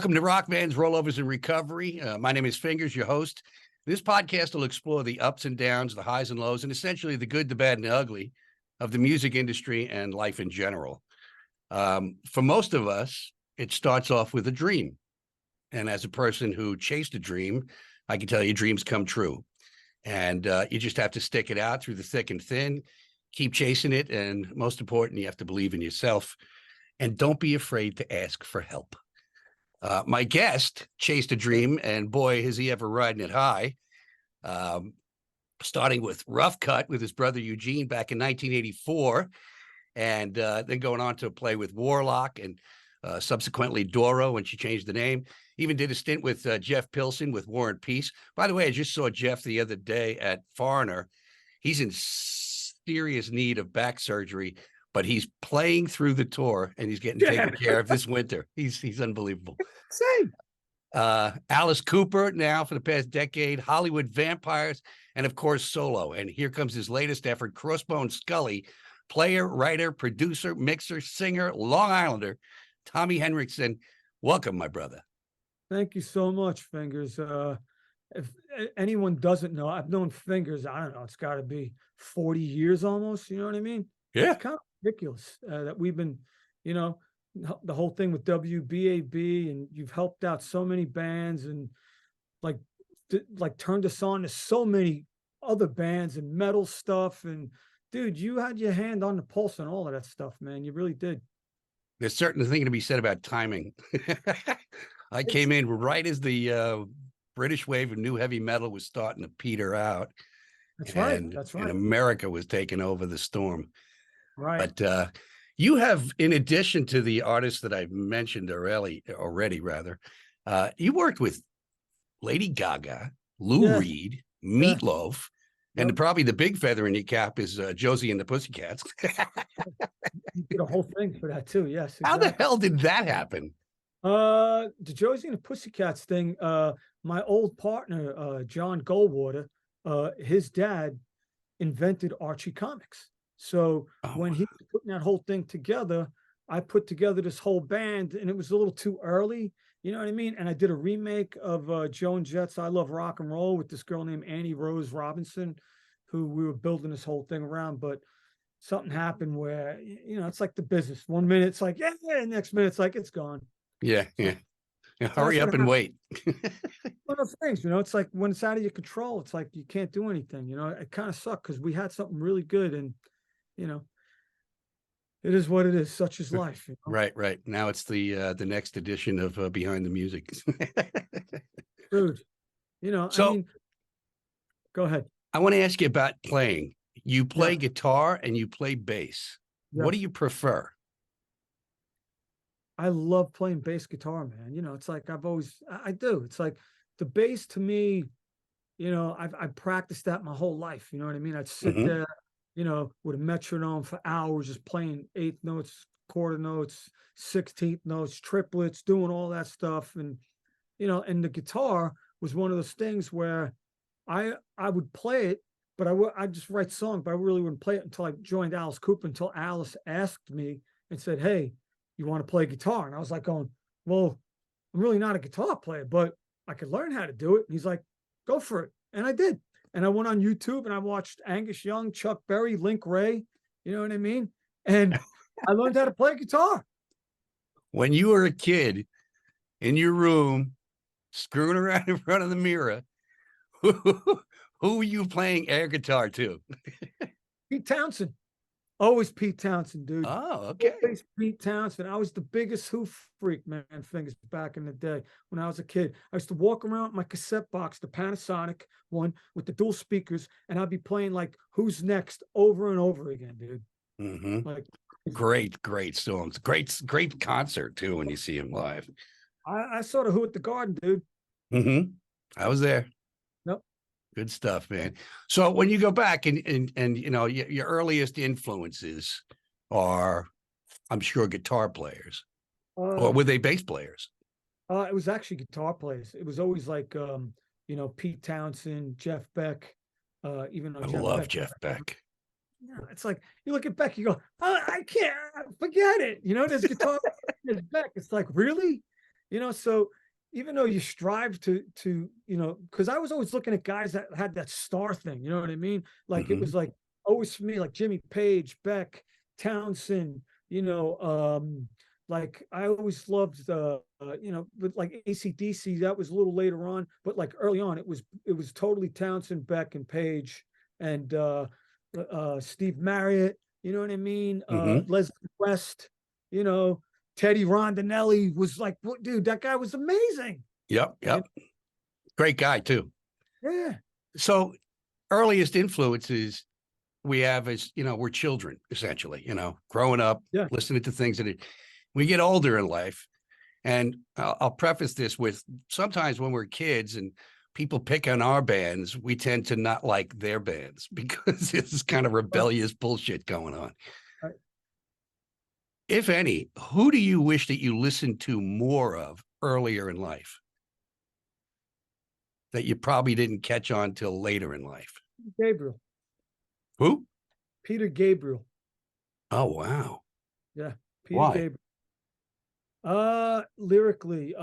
Welcome to Rockvans, Rollovers, and Recovery. My name is Fingers, your host. This podcast will explore the ups and downs, the highs and lows, and essentially the good, the bad, and the ugly of the music industry and life in general. For most of us, it starts off with a dream. And as a person who chased a dream, I can tell you dreams come true. And you just have to stick it out through the thick and thin, keep chasing it. And most important, you have to believe in yourself. And don't be afraid to ask for help. My guest chased a dream, and boy, is he ever riding it high. Starting with Rough Cut with his brother Eugene back in 1984, and then going on to play with Warlock and subsequently Doro when she changed the name. Even did a stint with Jeff Pilson with War and Peace. By the way, I just saw Jeff the other day at Foreigner. He's in serious need of back surgery, but he's playing through the tour and he's getting taken care of this winter. He's unbelievable. Same. Alice Cooper now for the past decade, Hollywood Vampires, and of course solo. And here comes his latest effort, Crossbone Skully, player, writer, producer, mixer, singer, Long Islander, Tommy Henriksen. Welcome, my brother. Thank you so much, Fingers. If anyone doesn't know, I've known Fingers, I don't know, it's got to be 40 years almost. You know what I mean? Yeah. It's kind of ridiculous that we've been, you know, the whole thing with WBAB, and you've helped out so many bands and like turned us on to so many other bands and metal stuff. And dude, you had your hand on the pulse and all of that stuff, man. You really did. There's certain thing to be said about timing. I came in right as the British wave of new heavy metal was starting to peter out. That's right. That's right. And America was taking over the storm. Right. But you have, in addition to the artists that I've mentioned already, you worked with Lady Gaga, Lou Reed, Meatloaf, and probably the big feather in your cap is Josie and the Pussycats. You did a whole thing for that too. Yes. Exactly. How the hell did that happen? The Josie and the Pussycats thing, my old partner, John Goldwater, his dad invented Archie Comics. So when he was putting that whole thing together, I put together this whole band, and it was a little too early, you know what I mean? And I did a remake of Joan Jett's I Love Rock and Roll with this girl named Annie Rose Robinson, who we were building this whole thing around. But something happened where, you know, it's like the business. 1 minute it's like, yeah, next minute it's like it's gone. Yeah. Hurry up and wait. One of those things, you know, it's like when it's out of your control, it's like you can't do anything. You know, it kind of sucked because we had something really good, and you know, it is what it is. Such is life. You know? Right. Now it's the next edition of Behind the Music. Dude, you know, so, I mean, go ahead. I want to ask you about playing. You play guitar and you play bass. Yeah. What do you prefer? I love playing bass guitar, man. You know, it's like I do. It's like the bass to me, you know, I've practiced that my whole life. You know what I mean? I'd sit there, you know, with a metronome for hours, just playing eighth notes, quarter notes, 16th notes, triplets, doing all that stuff. And, you know, and the guitar was one of those things where I would play it, but I'd just write songs, but I really wouldn't play it until I joined Alice Cooper, until Alice asked me and said, hey, you want to play guitar? And I was like going, well, I'm really not a guitar player, but I could learn how to do it. And he's like, go for it. And I did. And I went on YouTube and I watched Angus Young, Chuck Berry, Link Ray, you know what I mean? And I learned how to play guitar. When you were a kid in your room, screwing around in front of the mirror, who were you playing air guitar to? Pete Townsend. Always Pete Townsend, dude. Oh, okay. Always Pete Townsend. I was the biggest Who freak, man, Fingers, back in the day when I was a kid. I used to walk around with my cassette box, the Panasonic one with the dual speakers, and I'd be playing like Who's Next over and over again, dude. Like great songs. Great concert too when you see him live. I saw the Who at the Garden, dude. I was there. Yep. Good stuff, man. So when you go back and you know, your earliest influences are, I'm sure, guitar players, or were they bass players? It was actually guitar players. It was always like, you know, Pete Townsend, Jeff Beck, even though I love Jeff Beck. Yeah, it's like you look at Beck, you go, oh, I can't forget it. You know, there's guitar, there's Beck. It's like, really? So even though you strive to, because I was always looking at guys that had that star thing, you know what I mean? Like it Hmm. was like always for me, like Jimmy Page, Beck, Townsend, like I always loved with like AC/DC, that was a little later on, but like early on, it was totally Townsend, Beck, and Page, and Steve Marriott, you know what I mean? Hmm. Leslie West, you know, Teddy Rondinelli was like, what, dude, that guy was amazing. Yep. And Yep. Great guy too. yeah, So earliest influences we have is, we're children essentially, growing up, yeah, listening to things we get older in life. And I'll preface this with sometimes when we're kids and people pick on our bands, we tend to not like their bands because it's kind of right, rebellious bullshit going on. right. If any, who do you wish that you listened to more of earlier in life that you probably didn't catch on till later in life? Gabriel, Who? Peter Gabriel. Oh, wow. Yeah, Peter Why? Gabriel. Lyrically,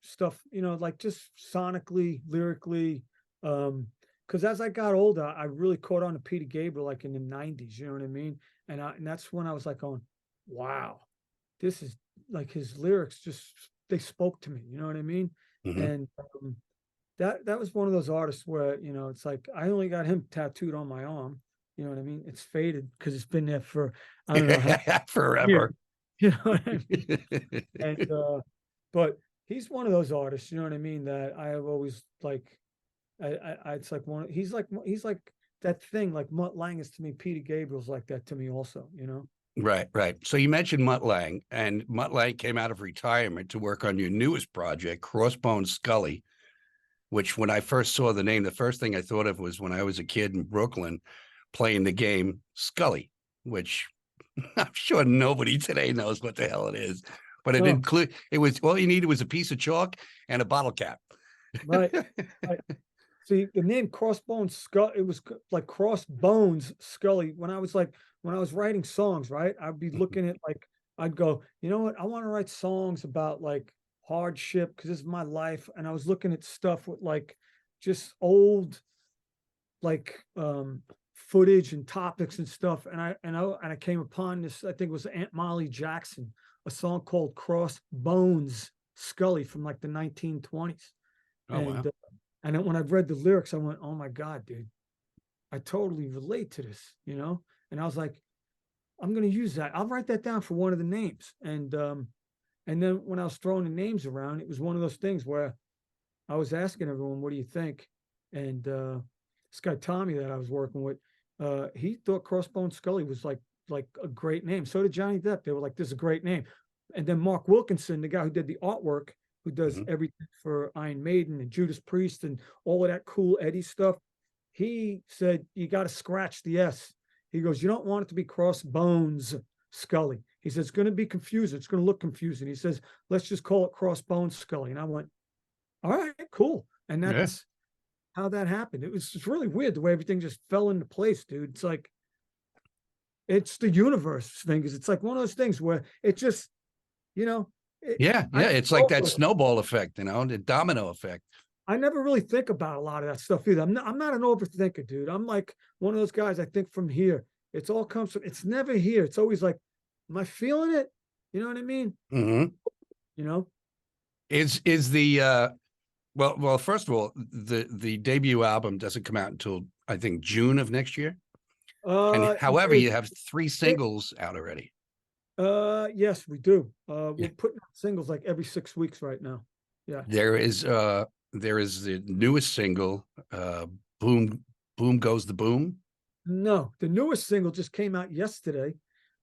stuff, like just sonically, lyrically, because as I got older, I really caught on to Peter Gabriel like in the 90s, you know what I mean? And that's when I was like going, wow, this is like his lyrics just they spoke to me, you know what I mean? Hmm. And that was one of those artists where, it's like I only got him tattooed on my arm, you know what I mean? It's faded because it's been there for I don't know how many years, Forever. you know what I mean? And but he's one of those artists, you know what I mean, that I have always like it's like he's like that thing like Mutt Lang is to me, Peter Gabriel's like that to me also, Right, right. So you mentioned Mutt Lang, and Mutt Lang came out of retirement to work on your newest project, Crossbone Skully, which when I first saw the name, the first thing I thought of was when I was a kid in Brooklyn playing the game Scully, which I'm sure nobody today knows what the hell it is. But No, it was all you needed was a piece of chalk and a bottle cap. right. Right. See, the name Crossbone Skull, it was like Crossbones Scully. When I was writing songs, right? I'd be looking at like, I'd go, you know what? I want to write songs about like hardship because this is my life. And I was looking at stuff with like just old like footage and topics and stuff. And I came upon this, I think it was Aunt Molly Jackson, a song called Crossbones Scully from like the 1920s. Oh, And wow. and then when I read the lyrics, I went, "Oh my God, dude, I totally relate to this." And I was like, "I'm going to use that. I'll write that down for one of the names." And then when I was throwing the names around, it was one of those things where I was asking everyone, "What do you think?" And this guy Tommy that I was working with, he thought Crossbone Scully was like a great name. So did Johnny Depp. They were like, "This is a great name." And then Mark Wilkinson, the guy who did the artwork, who does Mhm. everything for Iron Maiden and Judas Priest and all of that cool Eddie stuff, he said, you got to scratch the S. He goes, you don't want it to be Crossbones Scully. He says, it's going to be confusing. It's going to look confusing. He says, let's just call it Crossbones Scully. And I went, all right, cool. And Yeah. that's how that happened. It was just really weird the way everything just fell into place, dude. It's like, it's the universe thing. Because it's like one of those things where it just, you know, it, Yeah. I, Yeah. It's like that snowball effect, the domino effect. I never really think about a lot of that stuff either. I'm not an overthinker, dude. I'm like one of those guys. I think from here. It's all comes from. It's never here. It's always like, am I feeling it? You know what I mean? Hmm. You know? Is the well, first of all, the debut album doesn't come out until I think June of next year. And however, It, you have three it, singles out already. yes, we do. Yeah. We're putting out singles like every 6 weeks right now. Yeah. There is the newest single, Boom Boom Goes the Boom. No, the newest single just came out yesterday,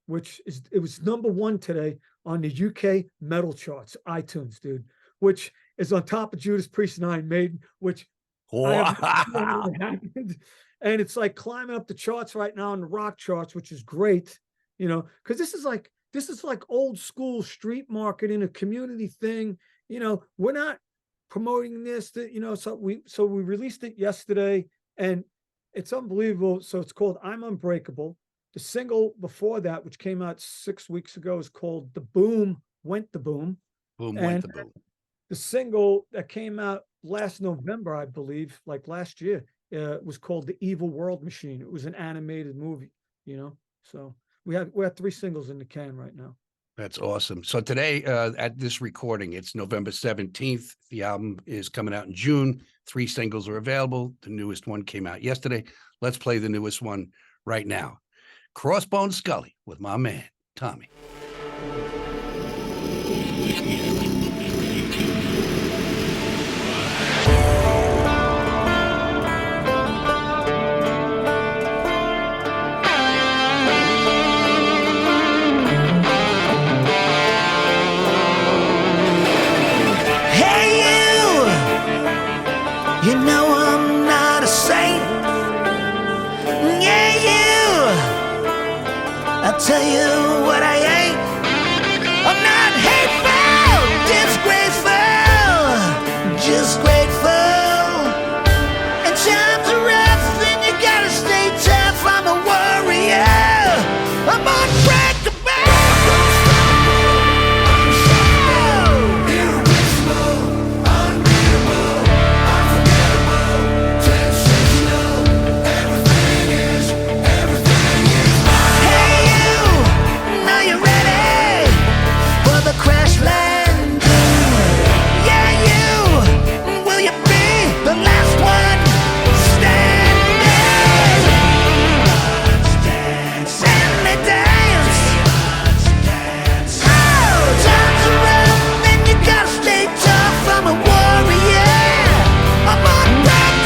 it was number one today on the UK metal charts, iTunes, dude, which is on top of Judas Priest and Iron Maiden, which I have no idea how Wow. it happened. And it's like climbing up the charts right now on the rock charts, which is great, because this is like old school street marketing, a community thing. We're not promoting this, so we released it yesterday and it's unbelievable. So it's called I'm Unbreakable. The single before that, which came out 6 weeks ago, is called The Boom Went the Boom. Boom went And the boom. the single that came out last November, I believe, like last year, was called The Evil World Machine. It was an animated movie, you know. So we have 3 singles in the can right now. That's awesome. So today, at this recording, it's November 17th. The album is coming out in June. 3 singles are available. The newest one came out yesterday. Let's play the newest one right now. Crossbone Skully with my man, Tommy. You know I'm not a saint. Yeah, you. I'll tell you what I ain't. I'm not hateful, disgraceful, just grateful. And times are rough, and you gotta stay tough. I'm a warrior. I'm unbreakable. Crash land. Yeah, you. Will you be the last one standing? Send me dance. Oh, times are rough and you gotta stay tough. I'm a warrior. I'm unbreakable.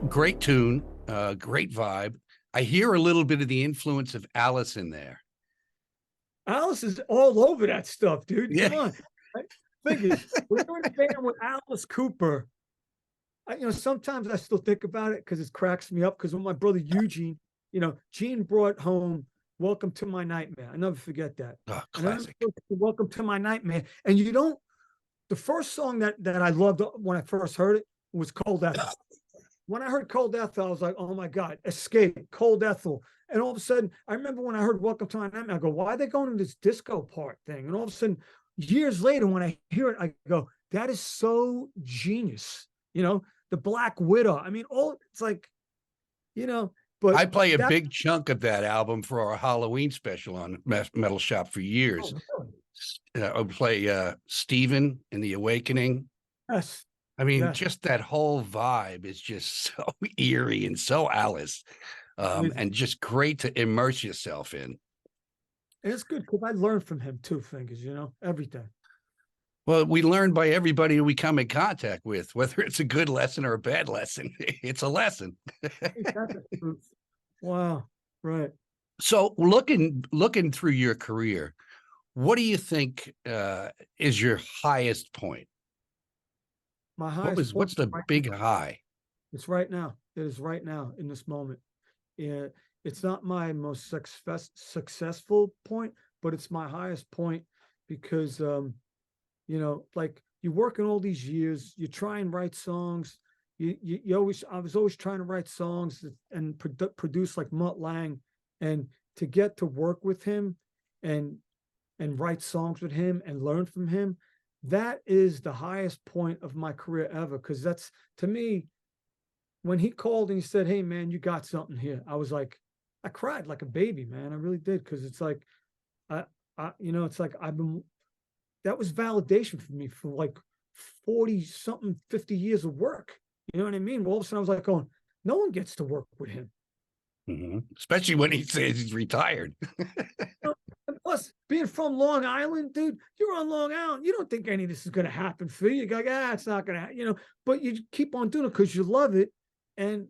Great tune, great vibe. I hear a little bit of the influence of Alice in there. Alice is all over that stuff, dude. Yeah. Come on. Figures. We're doing a band with Alice Cooper. Sometimes I still think about it because it cracks me up. Because when my brother Eugene, Gene brought home "Welcome to My Nightmare." I never forget that. Oh, classic. "Welcome to My Nightmare," and the first song that I loved when I first heard it was "Cold Ethel." When I heard "Cold Ethel," I was like, "Oh my God, Escape, Cold Ethel." And all of a sudden, I remember when I heard "Welcome to My Nightmare," I go, "Why are they going to this disco part thing?" And all of a sudden, years later, when I hear it, I go, "That is so genius." The Black Widow. I mean, it's like, but I play a big chunk of that album for our Halloween special on Metal Shop for years. Oh, really? I would play Stephen in The Awakening. Yes. I mean, Yeah. just that whole vibe is just so eerie and so Alice, And and just great to immerse yourself in. it's good because I learned from him too, Fingers, everything. Well, we learn by everybody we come in contact with, whether it's a good lesson or a bad lesson. It's a lesson. Ain't that the truth? Wow. Right. So looking through your career, what do you think is your highest point? My highest point What's the right big now. high? It's right now. It is right now in this moment. Yeah, it's not my most successful point, but it's my highest point because like you work in all these years, you try and write songs. You always I was always trying to write songs and produce like Mutt Lang, and to get to work with him and write songs with him and learn from him, that is the highest point of my career ever. Because that's, to me, when he called and he said, "Hey man, you got something here," I was like, I cried like a baby, man. I really did. Because it's like it's like I've been, that was validation for me for like 40 something 50 years of work. You know what I mean? Well, all of a sudden I was like, going, no one gets to work with him. Especially when he says he's retired. And plus, being from Long Island, dude, you're on Long Island. You don't think any of this is going to happen for you. You go, it's not going to, but you keep on doing it because you love it. And,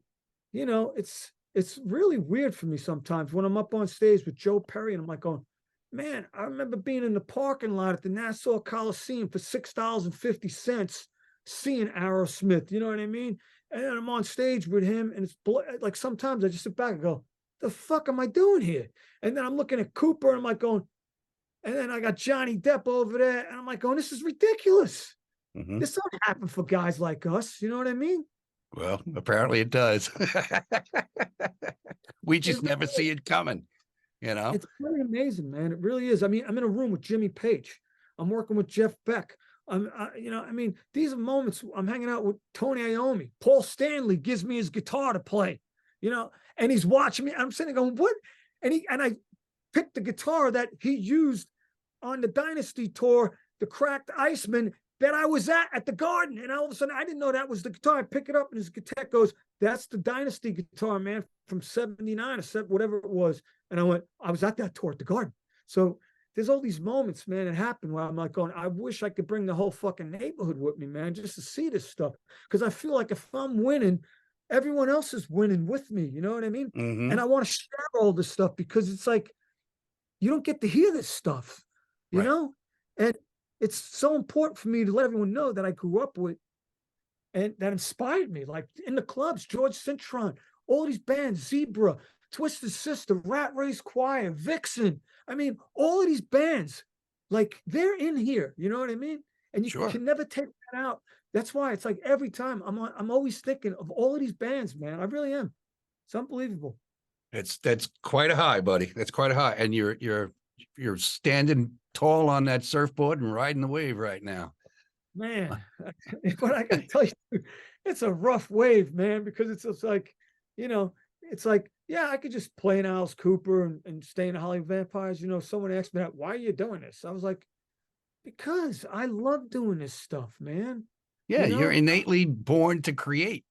it's really weird for me sometimes when I'm up on stage with Joe Perry and I'm like going, man, I remember being in the parking lot at the Nassau Coliseum for $6.50, seeing Aerosmith. You know what I mean? And then I'm on stage with him, and it's like sometimes I just sit back and go, "The fuck am I doing here?" And then I'm looking at Cooper, and I'm like going, and then I got Johnny Depp over there, and I'm like going, "This is ridiculous. This don't happen for guys like us." You know what I mean? Well, apparently it does. We It just never see it coming, It's pretty amazing, man. It really is. I mean, I'm in a room with Jimmy Page. I'm working with Jeff Beck. These are moments I'm hanging out with Tony Iommi. Paul Stanley gives me his guitar to play, and he's watching me. I'm sitting there going, what? And I picked the guitar that he used on the Dynasty tour, the Cracked Iceman, that I was at the Garden. And all of a sudden, I didn't know that was the guitar. I pick it up, and his guitar goes, "That's the Dynasty guitar, man, from 79 or whatever it was." And I went, I was at that tour at the Garden. So there's all these moments, man, that happen where I'm like going, I wish I could bring the whole fucking neighborhood with me, man, just to see this stuff. Because I feel like if I'm winning, everyone else is winning with me. You know what I mean? And I want to share all this stuff because it's like, you don't get to hear this stuff, you know? And it's so important for me to let everyone know that I grew up with and that inspired me. Like in the clubs, George Cintron, all these bands, Zebra, Twisted Sister, Rat Race Choir, Vixen. I mean, all of these bands, like they're in here. You know what I mean? And you can never take that out. That's why it's like every time I'm always thinking of all of these bands, man. I really am. It's unbelievable. That's quite a high, buddy. That's quite a high. And you're standing tall on that surfboard and riding the wave right now. Man, but I gotta tell you, it's a rough wave, man, because it's like, it's like, yeah, I could just play in Alice Cooper and stay in the Hollywood Vampires. Someone asked me that, why are you doing this? I was like, because I love doing this stuff, man. Yeah, you're innately born to create.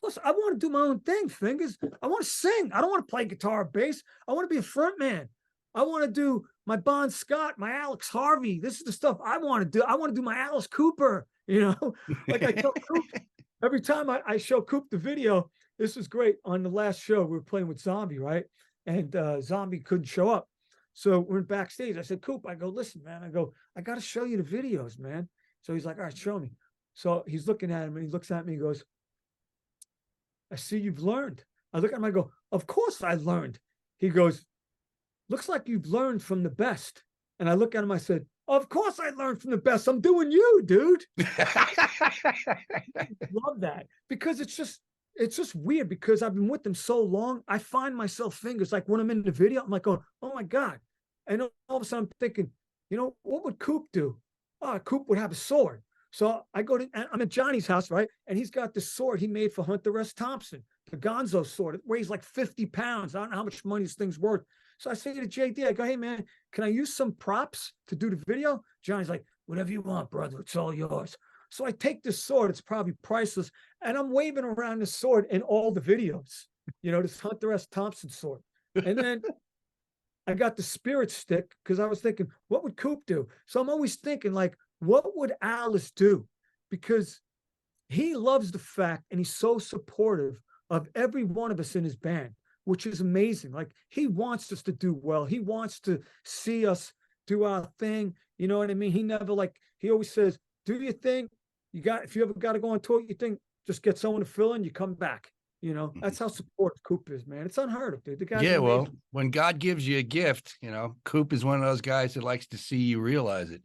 Plus, I want to do my own thing, Fingers. I want to sing. I don't want to play guitar or bass. I want to be a front man. I want to do my Bon Scott, my Alex Harvey. This is the stuff I want to do. I want to do my Alice Cooper, like I tell Coop, every time I show Coop the video. This was great. On the last show, we were playing with Zombie, right? And Zombie couldn't show up. So we're backstage. I said, Coop, I go, listen, man. I go, I got to show you the videos, man. So he's like, all right, show me. So he's looking at him and he looks at me and goes, I see you've learned. I look at him, I go, of course I learned. He goes, looks like you've learned from the best. And I look at him, I said, of course I learned from the best. I'm doing you, dude. Love that. Because it's just weird because I've been with them so long. I find myself Fingers, like when I'm in the video, I'm like going, oh my God. And all of a sudden I'm thinking, what would Coop do? Oh, Coop would have a sword. So I'm at Johnny's house, right? And he's got this sword he made for Hunter S. Thompson, the Gonzo sword. It weighs like 50 pounds. I don't know how much money this thing's worth. So I say to JD, I go, hey man, can I use some props to do the video? Johnny's like, whatever you want, brother. It's all yours. So I take this sword, it's probably priceless, and I'm waving around the sword in all the videos, this Hunter S. Thompson sword. And then I got the spirit stick because I was thinking, what would Coop do? So I'm always thinking, like, what would Alice do? Because he loves the fact and he's so supportive of every one of us in his band, which is amazing. Like, he wants us to do well. He wants to see us do our thing. You know what I mean? He never, like, he always says, do your thing. If you ever got to go on tour, you think, just get someone to fill in, you come back. That's how supportive Coop is, man. It's unheard of, dude. The guy's Yeah, well, amazing. when God gives you a gift, Coop is one of those guys that likes to see you realize it,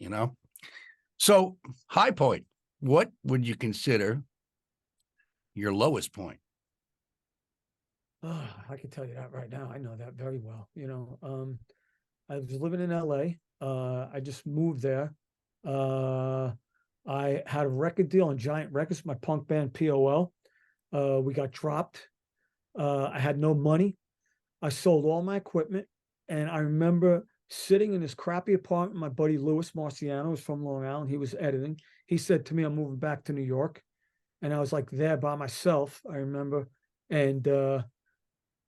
So, high point, what would you consider your lowest point? Oh, I can tell you that right now. I know that very well. I was living in LA. I just moved there. I had a record deal on Giant Records, my punk band POL. We got dropped. I had no money. I sold all my equipment. And I remember sitting in this crappy apartment. My buddy Louis Marciano was from Long Island. He was editing. He said to me, I'm moving back to New York. And I was like there by myself, I remember. And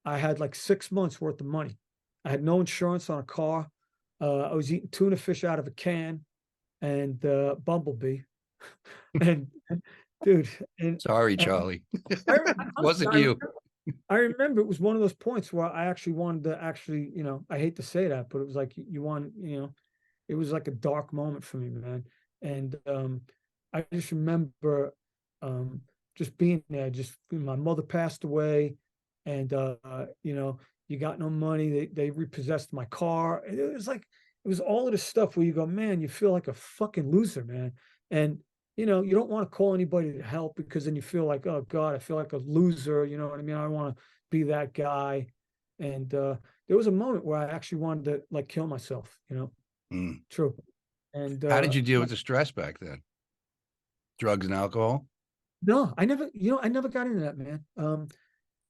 I had like 6 months worth of money. I had no insurance on a car. I was eating tuna fish out of a can and Bumblebee. and dude, Sorry, Charlie. I'm Wasn't sorry, you. I remember it was one of those points where I actually wanted to I hate to say that, but it was like it was like a dark moment for me, man. And I just remember just being there, just my mother passed away, and you got no money. They repossessed my car. It was all of this stuff where you go, man, you feel like a fucking loser, man. And you don't want to call anybody to help because then you feel like, oh God, I feel like a loser. You know what I mean? I don't want to be that guy. And there was a moment where I actually wanted to like kill myself, Mm. True. And How did you deal with the stress back then? Drugs and alcohol? no, I never got into that, man.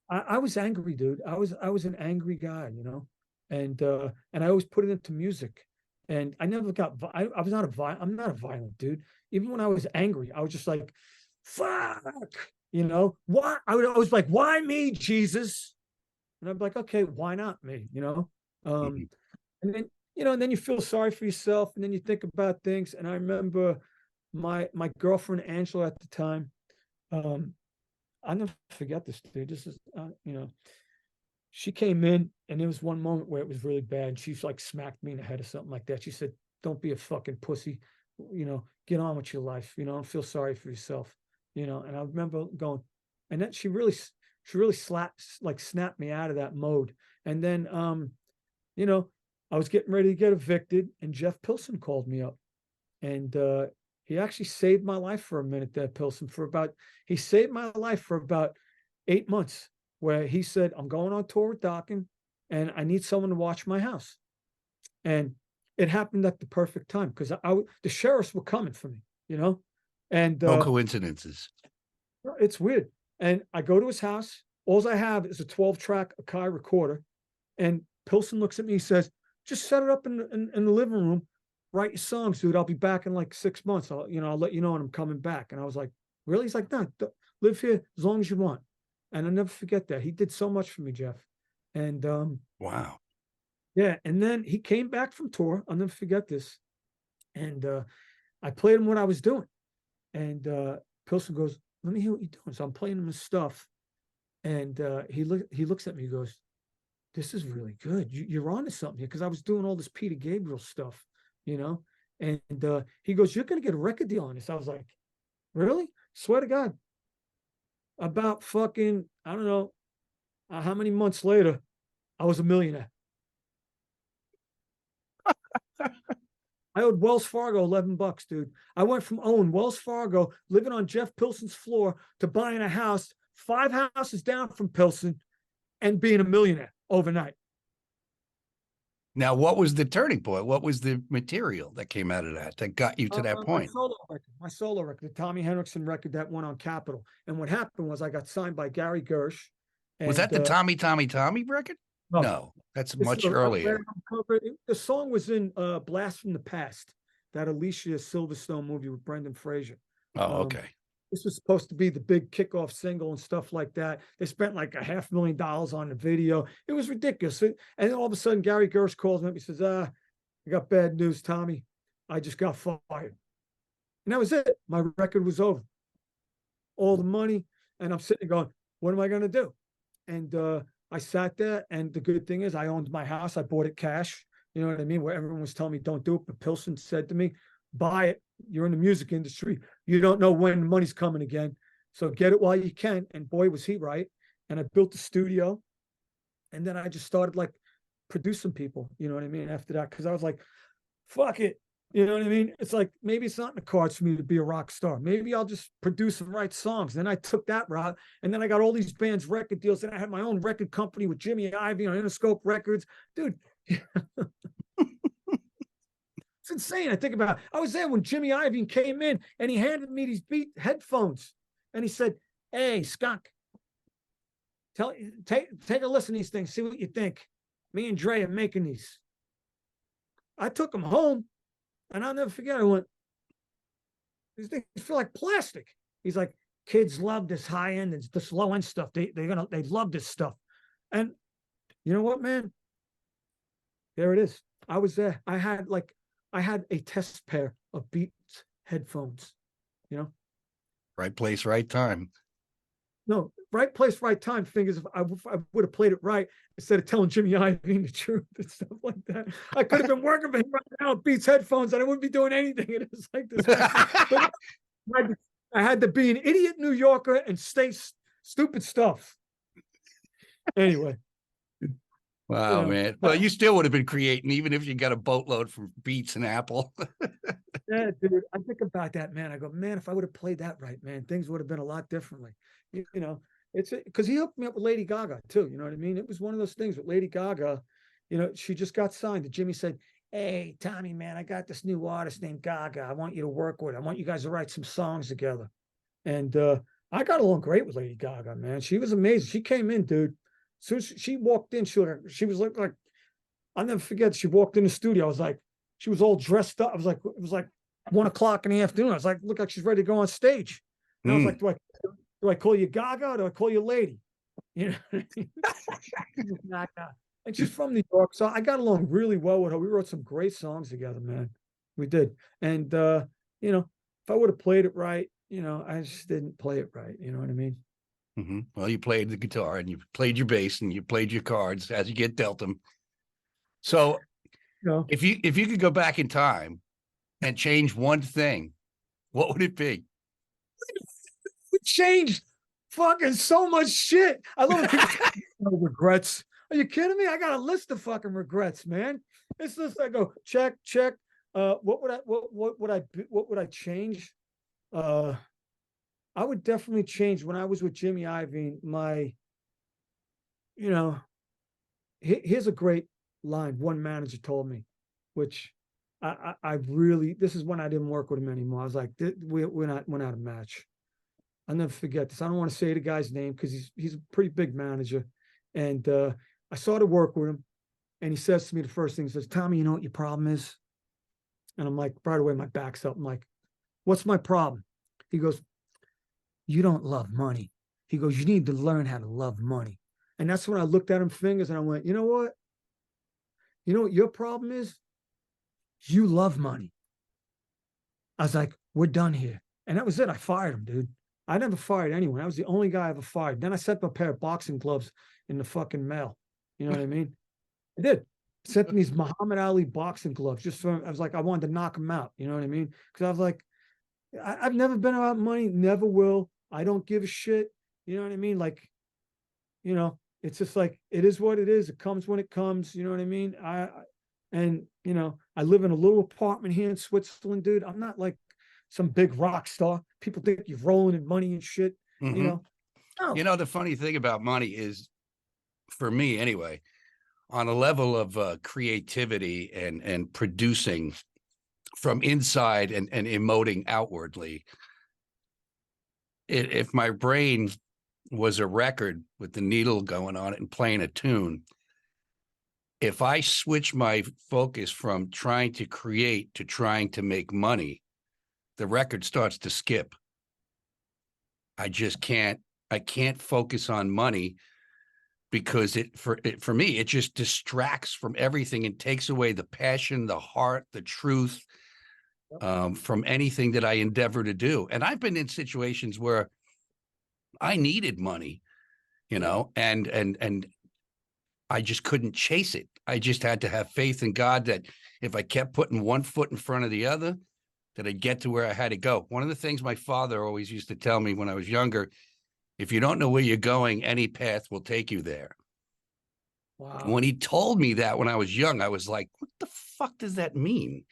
I was angry, dude. I was an angry guy, and I always put it into music. And I never got, I was not I'm not a violent dude. Even when I was angry, I was just like, fuck, why? I was like, why me, Jesus? And I'd be like, okay, why not me? Mhm. And then, and then you feel sorry for yourself and then you think about things. And I remember my girlfriend, Angela, at the time, I'll never forget this, dude. This is, she came in and there was one moment where it was really bad. And she's like smacked me in the head or something like that. She said, don't be a fucking pussy, get on with your life, don't feel sorry for yourself, and I remember going, and then she really snapped me out of that mode. And then, I was getting ready to get evicted and Jeff Pilson called me up and, he actually saved my life for a minute there, Pilson, he saved my life for about 8 months, where he said, I'm going on tour with Dokken and I need someone to watch my house. And it happened at the perfect time because the sheriffs were coming for me, and No coincidences. it's weird. And I go to his house. All I have is a 12-track Akai recorder. And Pilson looks at me, he says, just set it up in the living room, write your songs, dude. I'll be back in like 6 months. I'll let you know when I'm coming back. And I was like, really? He's like, no, live here as long as you want. And I'll never forget that. He did so much for me, Jeff. And Wow. yeah, and then he came back from tour. I'll never forget this. And I played him what I was doing. And Pilson goes, let me hear what you're doing. So I'm playing him his stuff. And he looks at me, he goes, this is really good. You're on to something here. Because I was doing all this Peter Gabriel stuff, And he goes, you're going to get a record deal on this. I was like, really? Swear to God. About fucking, I don't know how many months later, I was a millionaire. I owed Wells Fargo $11, dude. I went from owning Wells Fargo, living on Jeff Pilson's floor, to buying a house 5 houses down from Pilson and being a millionaire overnight. Now, what was the turning point? What was the material that came out of that got you to that point? My solo record, the Tommy Henriksen record that went on Capitol. And what happened was I got signed by Gary Gersh. Was that the Tommy record? No, that's much earlier. The song was in Blast from the Past, that Alicia Silverstone movie with Brendan Fraser. Oh, okay. This was supposed to be the big kickoff single and stuff like that. They spent like $500,000 on the video. It was ridiculous. And then all of a sudden, Gary Gersh calls me up. He says, I got bad news, Tommy. I just got fired. And that was it. My record was over. All the money. And I'm sitting there going, what am I going to do? And I sat there. And the good thing is I owned my house. I bought it cash. You know what I mean? Where everyone was telling me, don't do it. But Pilsen said to me, buy it. You're in the music industry. You don't know when the money's coming again. So get it while you can. And boy, was he right. And I built the studio. And then I just started like producing people, you know what I mean? After that, because I was like, fuck it. You know what I mean? It's like, maybe it's not in the cards for me to be a rock star. Maybe I'll just produce and write songs. Then I took that route. And then I got all these bands record deals. And I had my own record company with Jimmy Iovine on Interscope Records. Dude. It's insane. I think about it. I was there when Jimmy Iovine came in and he handed me these Beat headphones. And he said, hey, skunk, take a listen to these things. See what you think. Me and Dre are making these. I took them home. And I'll never forget, I went, these things feel like plastic. He's like, kids love this high end and this low end stuff. They love this stuff. And you know what, man? There it is. I was there. I had a test pair of Beats headphones, you know? Right place, right time. No, right place, right time. Thing is, if I would have played it right instead of telling Jimmy Iovine the truth and stuff like that, I could have been working for him right now with Beats headphones and I wouldn't be doing anything. It is like this. But I had to be an idiot New Yorker and say stupid stuff. Anyway. Wow, man. Well, you still would have been creating, even if you got a boatload from Beats and Apple. Yeah, dude. I think about that, man. I go, man, if I would have played that right, man, things would have been a lot differently. You know, it's because he hooked me up with Lady Gaga too. You know what I mean? It was one of those things with Lady Gaga. You know, she just got signed. And Jimmy said, hey, Tommy, man, I got this new artist named Gaga. I want you to work with. I want you guys to write some songs together. And I got along great with Lady Gaga, man. She was amazing. She came in, dude. As soon as she walked in, she was like, I'll never forget. She walked in the studio. I was like, she was all dressed up. It was like 1 o'clock in the afternoon. I was like, look like she's ready to go on stage. And I was like, do I call you Gaga or do I call you Lady? You know, and she's from New York. So I got along really well with her. We wrote some great songs together, man. We did. And, you know, if I would have played it right, you know, I just didn't play it right. You know what I mean? Mm-hmm. Well, you played the guitar and you played your bass and you played your cards as you get dealt them. So if you could go back in time and change one thing, what would it be? It changed fucking so much shit. I love it. People say, no regrets. Are you kidding me? I got a list of fucking regrets, man. It's just I go check. What would I change? I would definitely change when I was with Jimmy Iovine. You know, here's a great line one manager told me, which I really, this is when I didn't work with him anymore. I was like, we're not a match. I'll never forget this. I don't want to say the guy's name because he's a pretty big manager. And I started work with him and he says to me, the first thing he says, Tommy, you know what your problem is? And I'm like, right away, my back's up. I'm like, what's my problem? He goes, you don't love money. He goes, you need to learn how to love money. And that's when I looked at him fingers and I went, you know what? You know what your problem is? You love money. I was like, we're done here. And that was it. I fired him, dude. I never fired anyone. I was the only guy I ever fired. Then I sent him a pair of boxing gloves in the fucking mail. You know what I mean? I did. Sent him these Muhammad Ali boxing gloves just for, I was like, I wanted to knock him out. You know what I mean? Because I was like, I've never been about money, never will. I don't give a shit. You know what I mean? Like, you know, it's just like, it is what it is. It comes when it comes. You know what I mean? And, you know, I live in a little apartment here in Switzerland, dude. I'm not like some big rock star. People think you're rolling in money and shit, Mm-hmm. you know? No. You know, the funny thing about money is, for me anyway, on a level of creativity and producing from inside and emoting outwardly, if my brain was a record with the needle going on it and playing a tune, if I switch my focus from trying to create to trying to make money, the record starts to skip. I can't focus on money because for me, it just distracts from everything and takes away the passion, the heart, the truth, from anything that I endeavor to do. And I've been in situations where I needed money, and I just couldn't chase it. I just had to have faith in God that if I kept putting one foot in front of the other, that I'd get to where I had to go. One of the things my father always used to tell me when I was younger, if you don't know where you're going, any path will take you there. Wow. And when he told me that when I was young, I was like, what the fuck does that mean?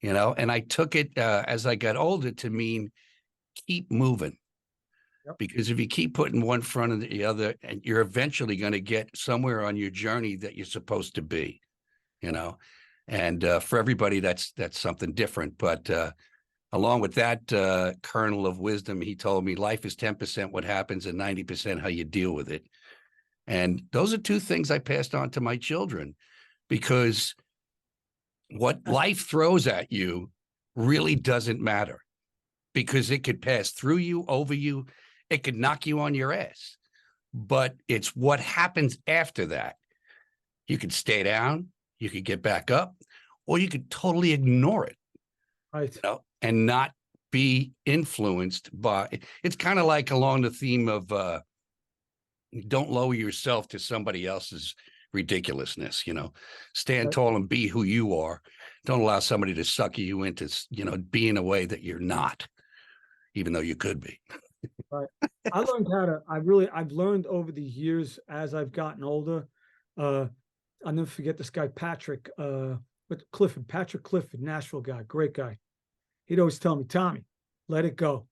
And I took it as I got older to mean keep moving. Yep. Because if you keep putting one front of the other, and you're eventually going to get somewhere on your journey that you're supposed to be, and for everybody, that's something different. But along with that kernel of wisdom, he told me life is 10% what happens and 90% how you deal with it. And those are two things I passed on to my children, because what life throws at you really doesn't matter, because it could pass through you, over you. It could knock you on your ass, but it's what happens after that. You could stay down, you could get back up, or you could totally ignore it, Right. and not be influenced by. It's kind of like along the theme of don't lower yourself to somebody else's ridiculousness. Stand tall and be who you are. Don't allow somebody to suck you into, be in a way that you're not, even though you could be. Right. I've learned over the years as I've gotten older. I'll never forget this guy, Patrick Clifford, Nashville guy, great guy. He'd always tell me, Tommy, let it go.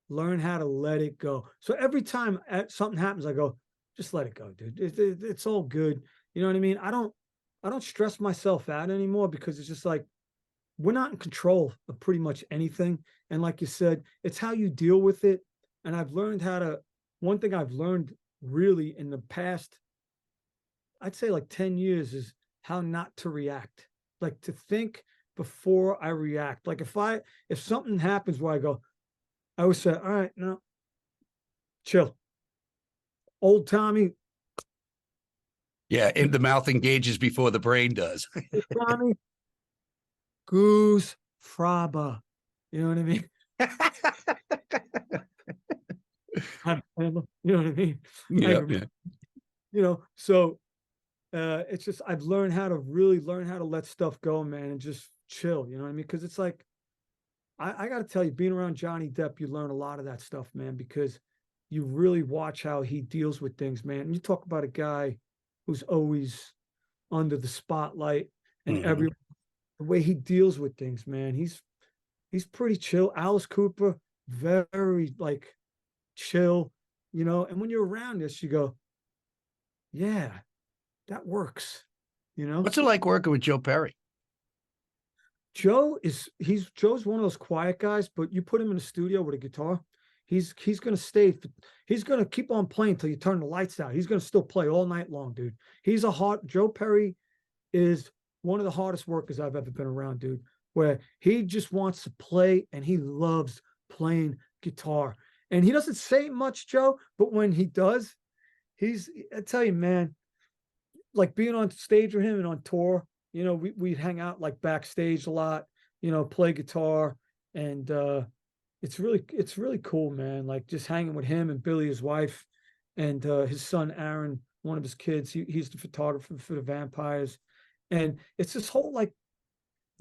Learn how to let it go. So every time something happens, I go, just let it go, dude. It's all good. You know what I mean? I don't stress myself out anymore, because it's just like, we're not in control of pretty much anything. And like you said, it's how you deal with it. And I've learned one thing I've learned really in the past, I'd say like 10 years, is how not to react, like to think before I react. Like if something happens where I always say, all right, no, chill. Old Tommy. Yeah. And the mouth engages before the brain does. Tommy, goose fraba. You know what I mean? You know what I mean? Yeah. So it's just, I've learned how to really learn how to let stuff go, man, and just chill. You know what I mean? Because it's like, I got to tell you, being around Johnny Depp, you learn a lot of that stuff, man, because you really watch how he deals with things, man. And you talk about a guy who's always under the spotlight, and the way he deals with things, man, he's pretty chill. Alice Cooper, very like chill, and when you're around this, you go, yeah, that works, What's it like working with Joe Perry? Joe's one of those quiet guys, but you put him in a studio with a guitar, he's gonna he's gonna keep on playing till you turn the lights out. He's gonna still play all night long, dude. Joe Perry is one of the hardest workers I've ever been around, dude, where he just wants to play and he loves playing guitar. And he doesn't say much, Joe, but when he does, I tell you, man, like being on stage with him and on tour, we'd hang out like backstage a lot, play guitar. And it's really cool, man. Like just hanging with him and Billy, his wife, and his son, Aaron, one of his kids. He's the photographer for the Vampires. And it's this whole like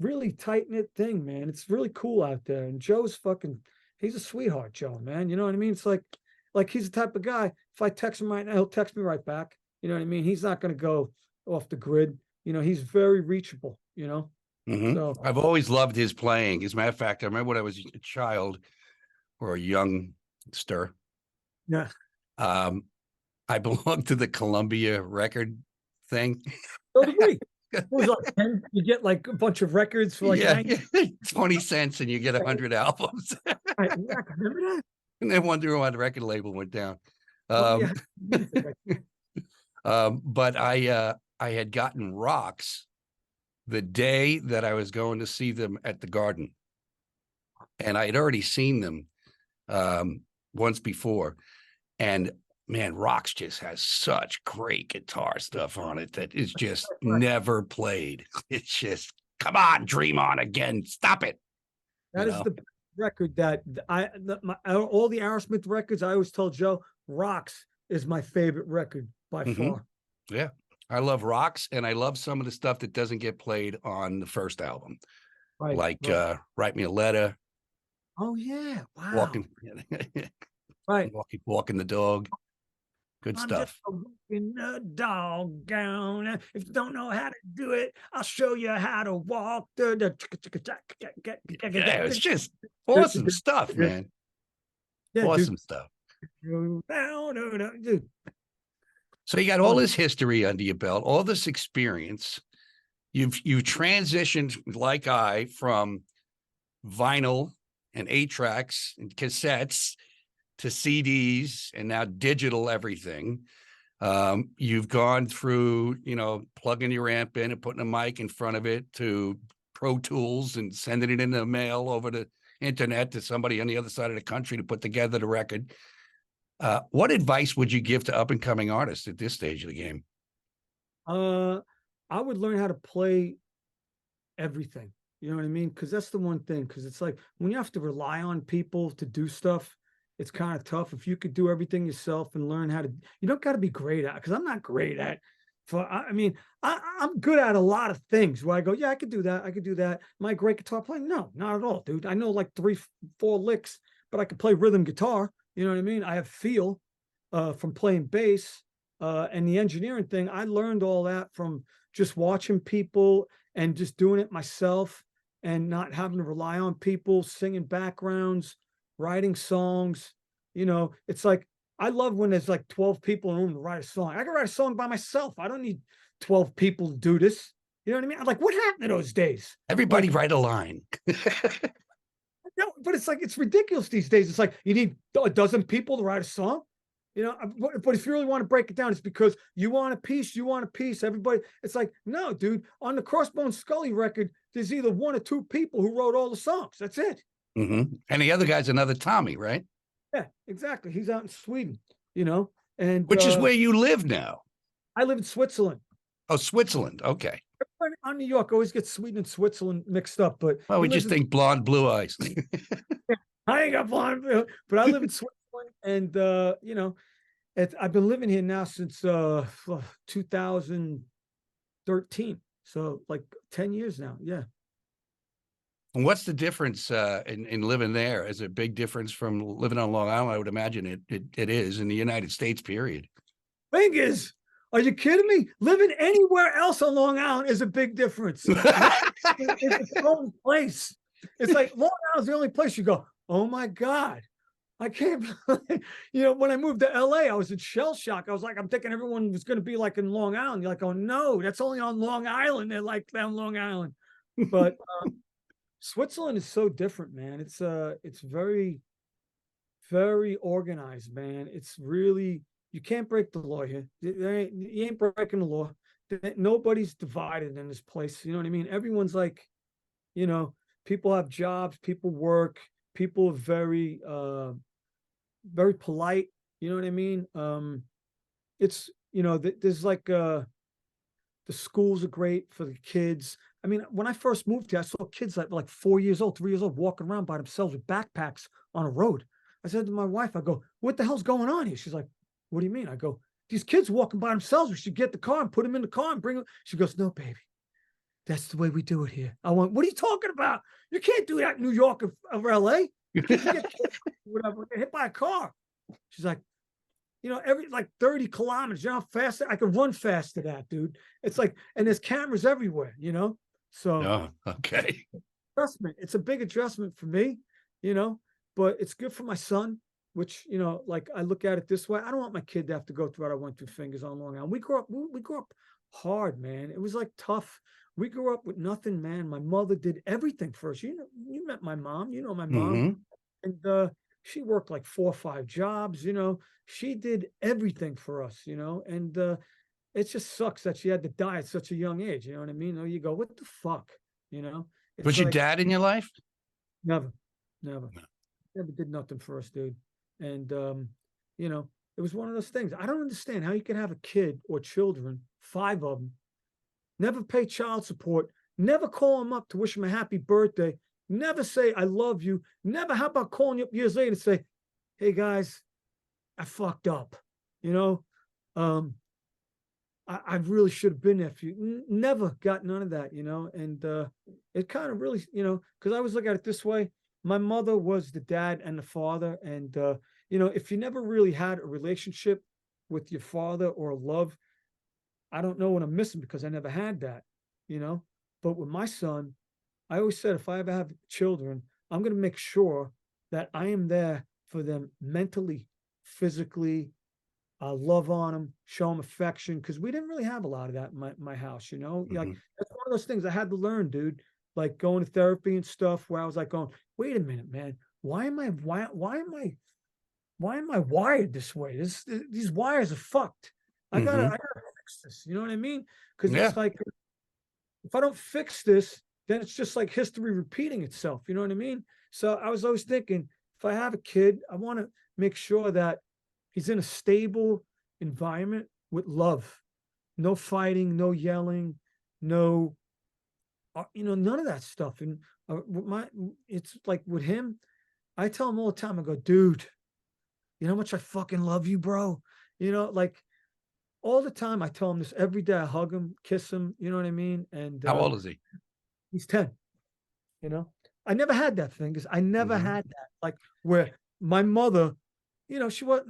really tight knit thing, man. It's really cool out there. And he's a sweetheart, Joe, man. You know what I mean? It's like he's the type of guy, if I text him right now, he'll text me right back. You know what I mean? He's not going to go off the grid. He's very reachable, So I've always loved his playing. As a matter of fact, I remember when I was a child or a youngster. Yeah. I belonged to the Columbia record thing. So did we. It was like 10, you get like a bunch of records for like 20 cents and you get 100 albums. Right, yeah, remember that? And then wonder why the record label went down. Yeah. But I had gotten rocks the day that I was going to see them at the Garden. and I had already seen them once before. And man, Rocks just has such great guitar stuff on it that is just never played. It's just, come on, Dream On again. Stop it. That is the record that all the Aerosmith records, I always told Joe, Rocks is my favorite record by far. Yeah. I love Rocks, and I love some of the stuff that doesn't get played on the first album. Like Write Me a Letter. Oh yeah. Wow. Walking Right. Walking the Dog. Good stuff. Walking the dog down. If you don't know how to do it, I'll show you how to walk. Yeah, it's just awesome stuff, man. Yeah, awesome stuff. Dude. So you got all this history under your belt, all this experience. You've transitioned, like I, from vinyl and 8-tracks and cassettes to CDs and now digital everything. You've gone through, plugging your amp in and putting a mic in front of it, to Pro Tools and sending it in the mail over the internet to somebody on the other side of the country to put together the record. What advice would you give to up and coming artists at this stage of the game? I would learn how to play everything. You know what I mean? Because that's the one thing. Because it's like when you have to rely on people to do stuff, it's kind of tough. If you could do everything yourself and learn how to, you don't got to be great at. Because I'm not great at. I'm good at a lot of things where I go, yeah, I could do that. I could do that. Am I a great guitar player? No, not at all, dude. I know like 3-4 licks, but I could play rhythm guitar. You know what I mean? I have feel from playing bass and the engineering thing. I learned all that from just watching people and just doing it myself and not having to rely on people, singing backgrounds, writing songs. It's like, I love when there's like 12 people in a room to write a song. I can write a song by myself. I don't need 12 people to do this. You know what I mean? I'm like, what happened to those days? Everybody write a line. No, but it's like, it's ridiculous these days. It's like, you need a dozen people to write a song. But if you really want to break it down, it's because you want a piece, everybody. It's like, no, dude, on the Crossbone Skully record, there's either 1 or 2 people who wrote all the songs. That's it. And the other guy's another Tommy, right? Yeah, exactly. He's out in Sweden, and which is where you live now. I live in Switzerland. Oh, Switzerland. Okay. On New York, I always get Sweden and Switzerland mixed up, but we just think blonde, blue eyes. I ain't got blonde, but I live in Switzerland, and I've been living here now since 2013, so like 10 years now. Yeah. And what's the difference in living there? Is it a big difference from living on Long Island? I would imagine it is in the United States, period. Fingers. Are you kidding me? Living anywhere else on Long Island is a big difference. It's its own place. It's like Long Island's the only place you go, oh my God, I can't believe. When I moved to LA, I was in shell shock. I was like, I'm thinking everyone was going to be like in Long Island. You're like, oh no, that's only on Long Island. They're like down Long Island. But Switzerland is so different, man. It's very, very organized, man. It's really, you can't break the law here. You ain't breaking the law. Nobody's divided in this place. You know what I mean? Everyone's like, people have jobs, people work, people are very, very polite. You know what I mean? It's, there's like, the schools are great for the kids. I mean, when I first moved here, I saw kids like 4 years old, 3 years old, walking around by themselves with backpacks on a road. I said to my wife, I go, what the hell's going on here? She's like, what do you mean? I go, these kids walking by themselves. We should get the car and put them in the car and bring them. She goes, no, baby, that's the way we do it here. I went, what are you talking about? You can't do that in New York or LA. You get whatever, get hit by a car. She's like, every like 30 kilometers, you know how fast I could run fast to that, dude. It's like, and there's cameras everywhere, So okay. Adjustment. It's a big adjustment for me, but it's good for my son, which, like I look at it this way. I don't want my kid to have to go through what I went through, Fingers, on Long Island. We grew up hard, man. It was like tough. We grew up with nothing, man. My mother did everything for us. You met my mom, my mom. And she worked like 4 or 5 jobs, she did everything for us, and it just sucks that she had to die at such a young age. You know what I mean? Or you go, what the fuck? Was your dad in your life? Never. never, No. never did nothing for us, dude. And you know, it was one of those things. I don't understand how you can have a kid or children, 5 of them, never pay child support, never call them up to wish them a happy birthday, never say I love you, never. How about calling you up years later and say, hey guys, I fucked up, you know? I really should have been there for you. Never got none of that, you know? And it kind of really, you know, because I always look at it this way. My mother was the dad and the father. And, you know, if you never really had a relationship with your father or love, I don't know what I'm missing because I never had that, you know? But with my son, I always said if I ever have children, I'm going to make sure that I am there for them mentally, physically, love on them, show them affection, because we didn't really have a lot of that in my house, you know? Like, that's one of those things I had to learn, dude. Like going to therapy and stuff where I was like going, wait a minute, man, why am I wired this way? These wires are fucked. I gotta fix this. You know what I mean? Because Yeah. it's like if I don't fix this, then it's just like history repeating itself. You know what I mean? So I was always thinking, if I have a kid, I want to make sure that he's in a stable environment with love, no fighting, no yelling, no, you know, none of that stuff. And it's like with him, I tell him all the time, I go, dude, you know how much I fucking love you, bro? You know, like all the time. I tell him this every day. I hug him, kiss him. You know what I mean? And How old is he? he's 10. You know, I never had that thing because I never had that. Like where my mother, you know, she was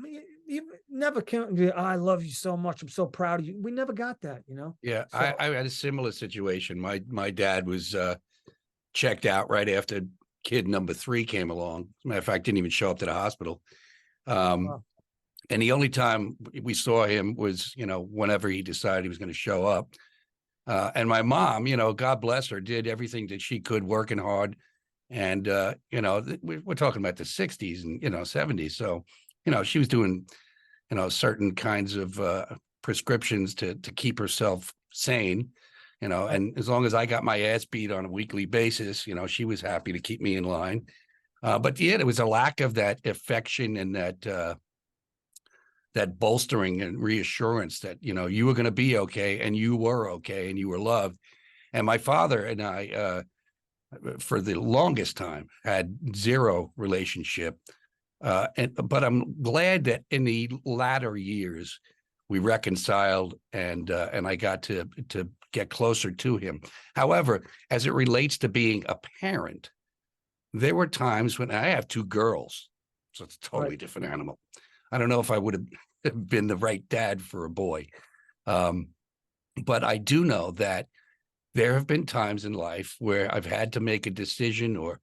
never came. I love you so much. I'm so proud of you. We never got that. You know. Yeah, So, I had a similar situation. My dad was checked out right after kid number 3 came along. As a matter of fact, didn't even show up to the hospital. wow. And the only time we saw him was, you know, whenever he decided he was going to show up. And my mom, you know, God bless her, did everything that she could, working hard. And, you know, we're talking about the 60s and, you know, 70s. So, you know, she was doing, you know, certain kinds of prescriptions to keep herself sane, you know, and as long as I got my ass beat on a weekly basis, you know, she was happy to keep me in line. But yeah, there was a lack of that affection and that bolstering and reassurance that, you know, you were going to be okay and you were okay and you were loved. And my father and I, for the longest time, had zero relationship. But I'm glad that in the latter years we reconciled and I got to get closer to him. However, as it relates to being a parent, there were times when I have 2 girls, so it's a totally different animal. I don't know if I would have been the right dad for a boy. But I do know that there have been times in life where I've had to make a decision or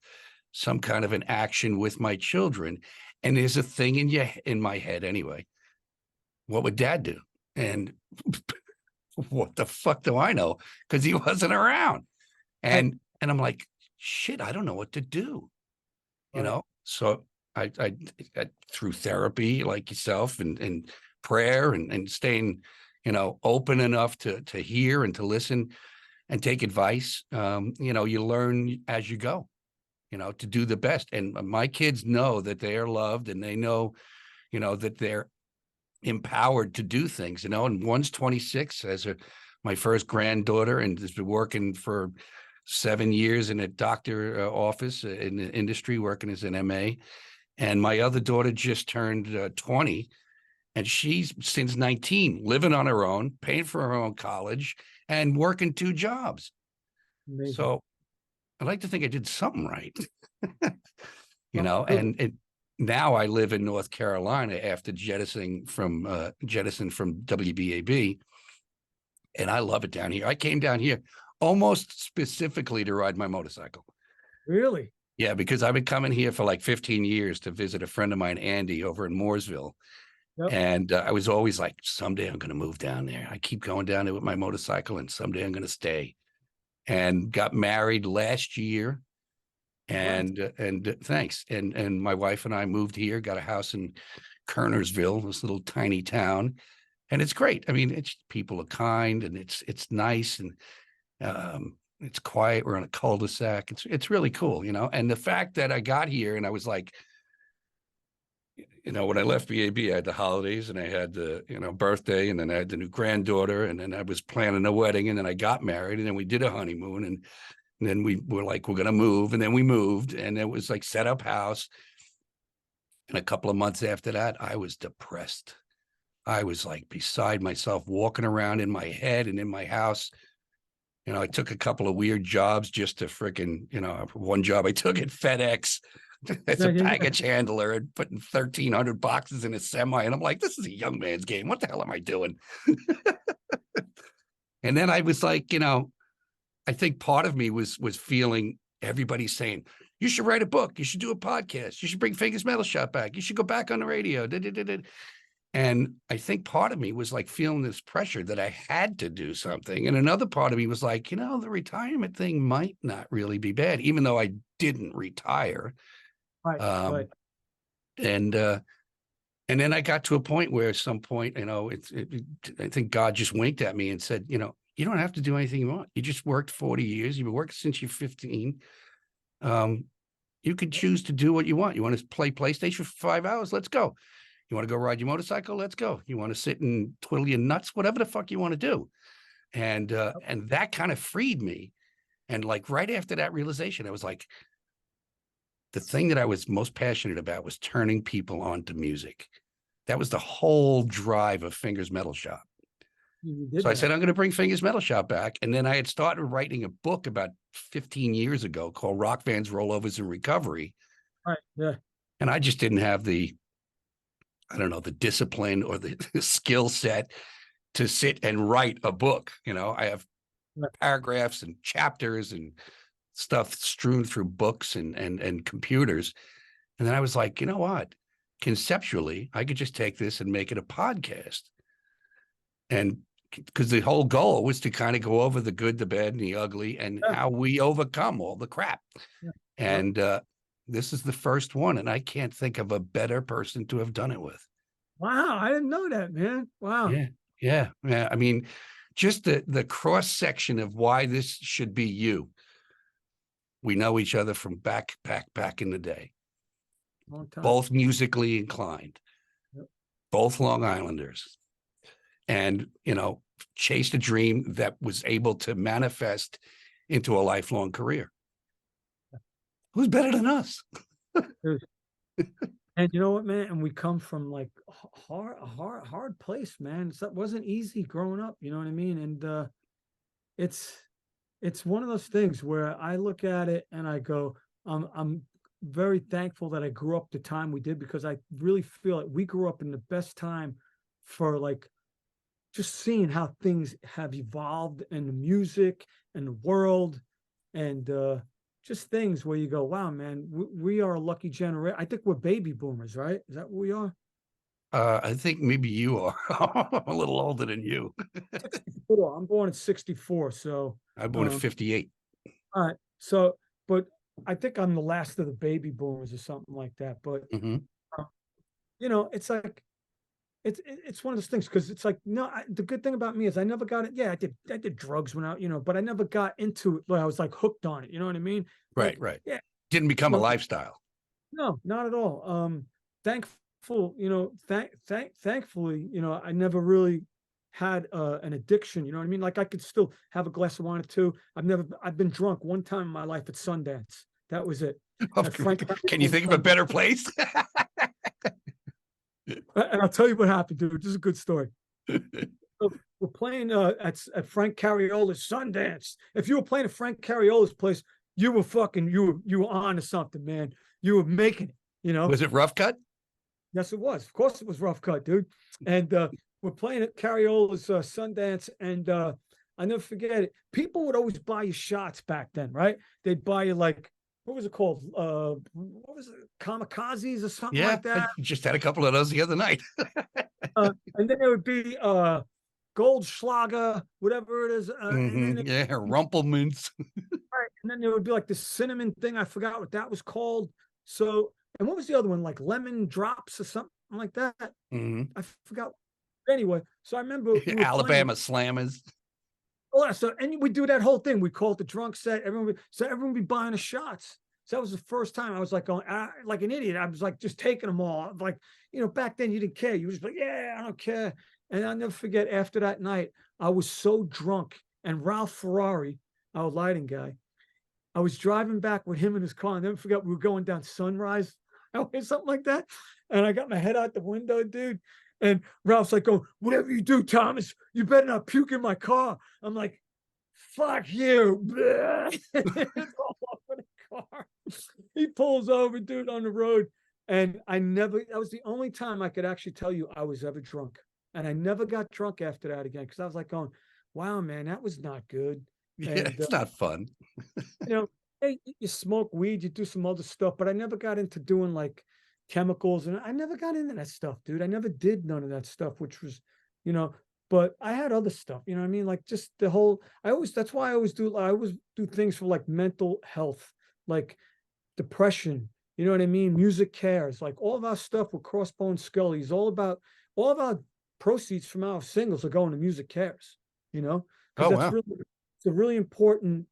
some kind of an action with my children. And there's a thing in my head anyway. What would dad do? And what the fuck do I know? Because he wasn't around. And I'm like, shit, I don't know what to do. You know? So I through therapy like yourself and prayer and staying, you know, open enough to hear and to listen and take advice. You know, you learn as you go, you know, to do the best. And my kids know that they are loved and they know, you know, that they're empowered to do things, you know, and one's 26 as my first granddaughter and has been working for 7 years in a doctor office in the industry, working as an MA. And my other daughter just turned 20, and she's since 19, living on her own, paying for her own college, and working 2 jobs. Amazing. So I like to think I did something right, you know. And now I live in North Carolina after jettisoning from WBAB, and I love it down here. I came down here almost specifically to ride my motorcycle. Really? Yeah, because I've been coming here for like 15 years to visit a friend of mine, Andy, over in Mooresville. Yep. And I was always like, someday I'm going to move down there. I keep going down there with my motorcycle and someday I'm going to stay. And got married last year. And thanks. And my wife and I moved here, got a house in Kernersville, this little tiny town. And it's great. I mean, it's people are kind and it's nice. And It's quiet. We're on a cul-de-sac. It's really cool, And the fact that I got here and I was like, when I left BAB, I had the holidays and I had the, birthday, and then I had the new granddaughter, and then I was planning a wedding, and then I got married, and then we did a honeymoon, and then we were like, we're going to move. And then we moved, and it was like set up house. And a couple of months after that, I was depressed. I was like beside myself, walking around in my head and in my house. I took a couple of weird jobs just to freaking, one job I took at FedEx as a package handler and putting 1,300 boxes in a semi. And I'm like, this is a young man's game. What the hell am I doing? And then I was like, I think part of me was feeling everybody saying, you should write a book. You should do a podcast. You should bring Fingers Metal Shop back. You should go back on the radio. And I think part of me was like feeling this pressure that I had to do something. And another part of me was like, the retirement thing might not really be bad, even though I didn't retire. Right. Right. And then I got to a point where at some point, I think God just winked at me and said, you don't have to do anything you want. You just worked 40 years. You've been working since you're 15. You could choose to do what you want. You want to play PlayStation for 5 hours? Let's go. You want to go ride your motorcycle? Let's go. You want to sit and twiddle your nuts? Whatever the fuck you want to do. And that kind of freed me. And like right after that realization, I was like, the thing that I was most passionate about was turning people on to music. That was the whole drive of Fingers Metal Shop. So I said, I'm going to bring Fingers Metal Shop back. And then I had started writing a book about 15 years ago called Rockvans, Rollovers, and Recovery. Right. Yeah. And I just didn't have the discipline or the skill set to sit and write a book. I have paragraphs and chapters and stuff strewn through books and computers. And then I was like, you know what? Conceptually, I could just take this and make it a podcast. And because the whole goal was to kind of go over the good, the bad, and the ugly, and how we overcome all the crap. Yeah. And this is the first one, and I can't think of a better person to have done it with. Wow, I didn't know that, man. Wow. Yeah. I mean, just the cross section of why this should be you. We know each other from back in the day. Long time. Both musically inclined. Yep. Both Long Islanders. And, chased a dream that was able to manifest into a lifelong career. Who's better than us? And you know what, man? And we come from like a hard place, man. It wasn't easy growing up. You know what I mean? And it's one of those things where I look at it and I go, I'm very thankful that I grew up the time we did, because I really feel like we grew up in the best time for like just seeing how things have evolved in the music and the world, and just things where you go, wow, man, we are a lucky generation. I think we're baby boomers, right? Is that what we are? I think maybe you are. I'm a little older than you. 64. I'm born in 64, so I'm born in 58. All right, so but I think I'm the last of the baby boomers or something like that. But it's like it's one of those things, because it's like, no, the good thing about me is I never got it. Yeah, I did drugs when but I never got into it. Like I was like hooked on it. You know what I mean? Right. Yeah. Didn't become a lifestyle. No, not at all. Thankful, thankfully, I never really had an addiction. You know what I mean? Like I could still have a glass of wine or two. I've been drunk one time in my life at Sundance. That was it. Can you think of a better place? And I'll tell you what happened, dude. This is a good story. So we're playing at Frank Cariola's Sundance. If you were playing at Frank Cariola's place, you were on to something, man. You were making it, Was it Rough Cut? Yes, it was. Of course it was Rough Cut, dude. And we're playing at Cariola's Sundance, and I never forget it. People would always buy you shots back then, right? They'd buy you like, what was it called? What was it? Kamikazes or something like that? I just had a couple of those the other night. And then there would be Goldschlager, whatever it is. Rumpelmints. Right. And then there would be like the cinnamon thing. I forgot what that was called. So, and what was the other one? Like lemon drops or something like that. I forgot. Anyway, so I remember Alabama Slammers. all that stuff. And we do that whole thing. We call it the drunk set. Everyone would be buying the shots. So that was the first time I was like going, like an idiot. I was like just taking them all. Like, back then you didn't care. You were just like, yeah, I don't care. And I'll never forget, after that night, I was so drunk. And Ralph Ferrari, our lighting guy, I was driving back with him in his car. And never forget, we were going down Sunrise, something like that. And I got my head out the window, dude. And Ralph's like, "Oh, whatever you do, Thomas, you better not puke in my car." I'm like, "Fuck you." It's all over the car. He pulls over, dude, on the road. And that was the only time I could actually tell you I was ever drunk. And I never got drunk after that again. Cause I was like going, wow, man, that was not good. Yeah, And, it's not fun. Hey, you smoke weed, you do some other stuff, but I never got into doing like chemicals, and I never got into that stuff, dude. I never did none of that stuff, which was, but I had other stuff, you know what I mean? Like just the whole, that's why I always do things for like mental health, like depression, you know what I mean? Music cares, like all of our stuff with Crossbone Skully is all of our proceeds from our singles are going to Music Cares, because Oh, that's wow. it's a really important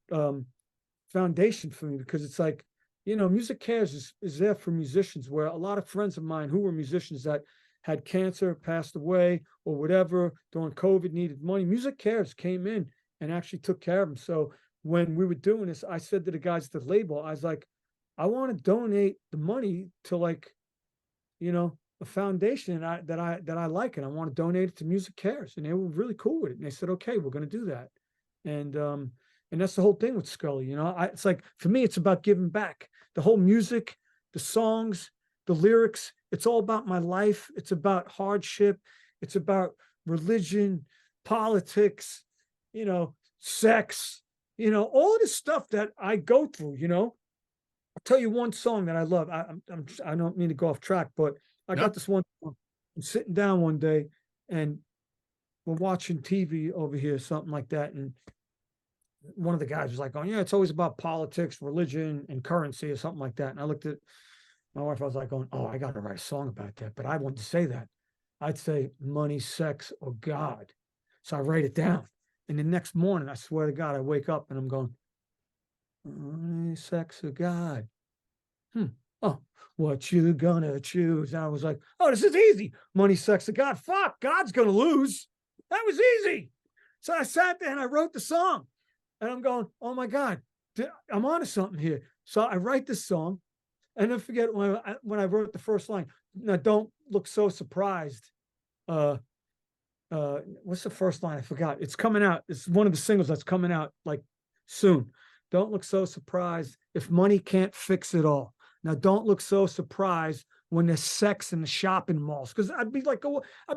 foundation for me, because it's like, Music Cares is there for musicians, where a lot of friends of mine who were musicians that had cancer, passed away, or whatever during COVID, needed money. Music Cares came in and actually took care of them. So when we were doing this, I said to the guys at the label, I was like, I want to donate the money to like, a foundation that I like, and I want to donate it to Music Cares. And they were really cool with it. And they said, okay, we're going to do that. And that's the whole thing with Skully. It's like, for me, it's about giving back. The whole music, the songs, the lyrics, it's all about my life. It's about hardship. It's about religion, politics, sex, all of the stuff that I go through, I'll tell you one song that I love. I don't mean to go off track, but I got this one song. I'm sitting down one day and we're watching TV over here, something like that. And one of the guys was like, "Oh yeah, it's always about politics, religion, and currency, or something like that." And I looked at my wife. I was like, "Oh, I got to write a song about that." But I wanted to say that. I'd say money, sex, or God. So I write it down. And the next morning, I swear to God, I wake up and I'm going, money, sex, or God. Oh, what you gonna choose? And I was like, "Oh, this is easy. Money, sex, or God. Fuck, God's gonna lose. That was easy." So I sat there and I wrote the song. And I'm going, oh my God, I'm onto something here. So I write this song, and I forget when I wrote the first line. Now, don't look so surprised. What's the first line? I forgot. It's coming out. It's one of the singles that's coming out like soon. Don't look so surprised if money can't fix it all. Now, don't look so surprised when there's sex in the shopping malls. Because I'd be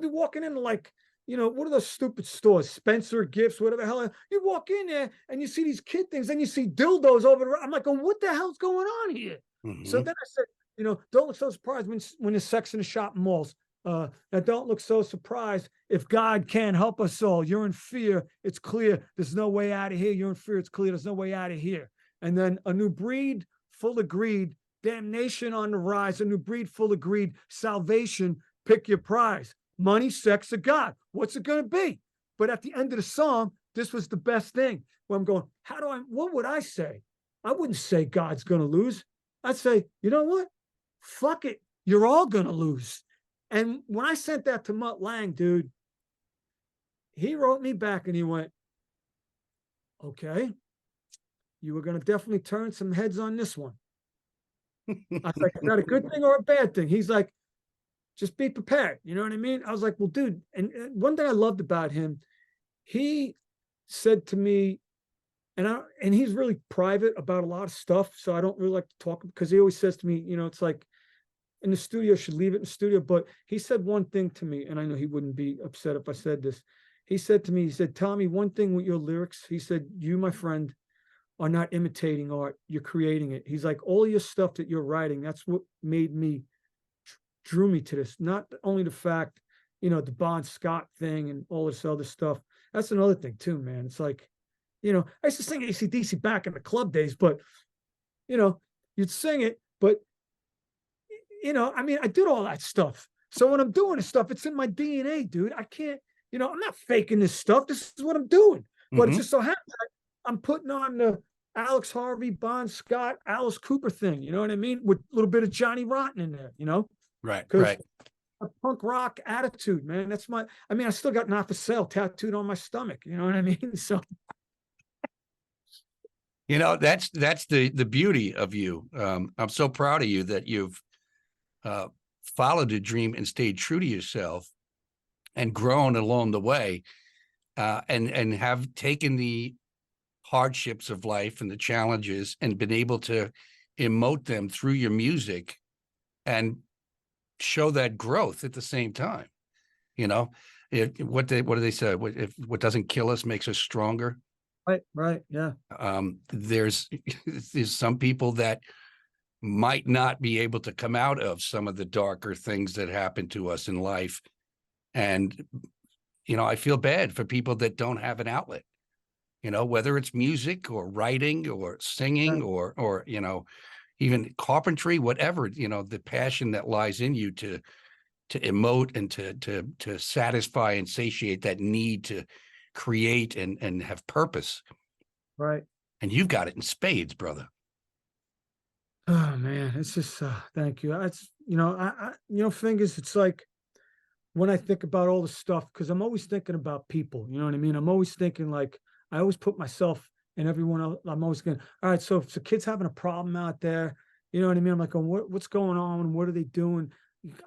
walking into like, what are those stupid stores? Spencer Gifts, whatever the hell. You walk in there and you see these kid things, and you see dildos over there. I'm like, oh, what the hell's going on here? Mhm. So then I said, don't look so surprised when there's sex in the shopping malls. Now don't look so surprised if God can't help us all. You're in fear. It's clear. There's no way out of here. You're in fear. It's clear. There's no way out of here. And then a new breed full of greed, damnation on the rise, a new breed full of greed, salvation, pick your prize. Money, sex, or God. What's it going to be? But at the end of the song, this was the best thing. Where I'm going, what would I say? I wouldn't say God's going to lose. I'd say, you know what? Fuck it. You're all going to lose. And when I sent that to Mutt Lang, dude, he wrote me back and he went, okay, you were going to definitely turn some heads on this one. I was like, is that a good thing or a bad thing? He's like, just be prepared. You know what I mean? I was like, well, dude, and one thing I loved about him, he said to me, and he's really private about a lot of stuff. So I don't really like to talk, because he always says to me, it's like in the studio, should leave it in the studio. But he said one thing to me, and I know he wouldn't be upset if I said this. He said to me, he said, Tommy, one thing with your lyrics, he said, you, my friend, are not imitating art. You're creating it. He's like, all your stuff that you're writing, that's what drew me to this. Not only the fact, the Bon Scott thing and all this other stuff. That's another thing too, man. It's like, I used to sing AC/DC back in the club days, but, you'd sing it, but, I did all that stuff. So when I'm doing this stuff, it's in my DNA, dude. I can't, I'm not faking this stuff. This is what I'm doing. But it just so happens I'm putting on the Alex Harvey, Bon Scott, Alice Cooper thing. You know what I mean? With a little bit of Johnny Rotten in there, you know? Right. Because Right. a punk rock attitude, man. That's I still got Not for Sale tattooed on my stomach. You know what I mean? So, You know, that's the beauty of you. I'm so proud of you that you've followed a dream and stayed true to yourself and grown along the way, and have taken the hardships of life and the challenges and been able to emote them through your music and show that growth at the same time. You know, what do they say? What doesn't kill us makes us stronger. right, yeah. There's some people that might not be able to come out of some of the darker things that happen to us in life. And, you know, I feel bad for people that don't have an outlet, you know, whether it's music or writing or singing or, you know, even carpentry, whatever, you know, the passion that lies in you to emote and to satisfy and satiate that need to create and have purpose. Right. And you've got it in spades, brother. Oh man, it's just thank you. It's Fingers, it's like when I think about all the stuff, because I'm always thinking about people, you know what I mean? I'm always thinking like I always put myself and everyone else. I'm always going, all right, so if the kid's having a problem out there, you know what I mean? I'm like, what's going on? What are they doing?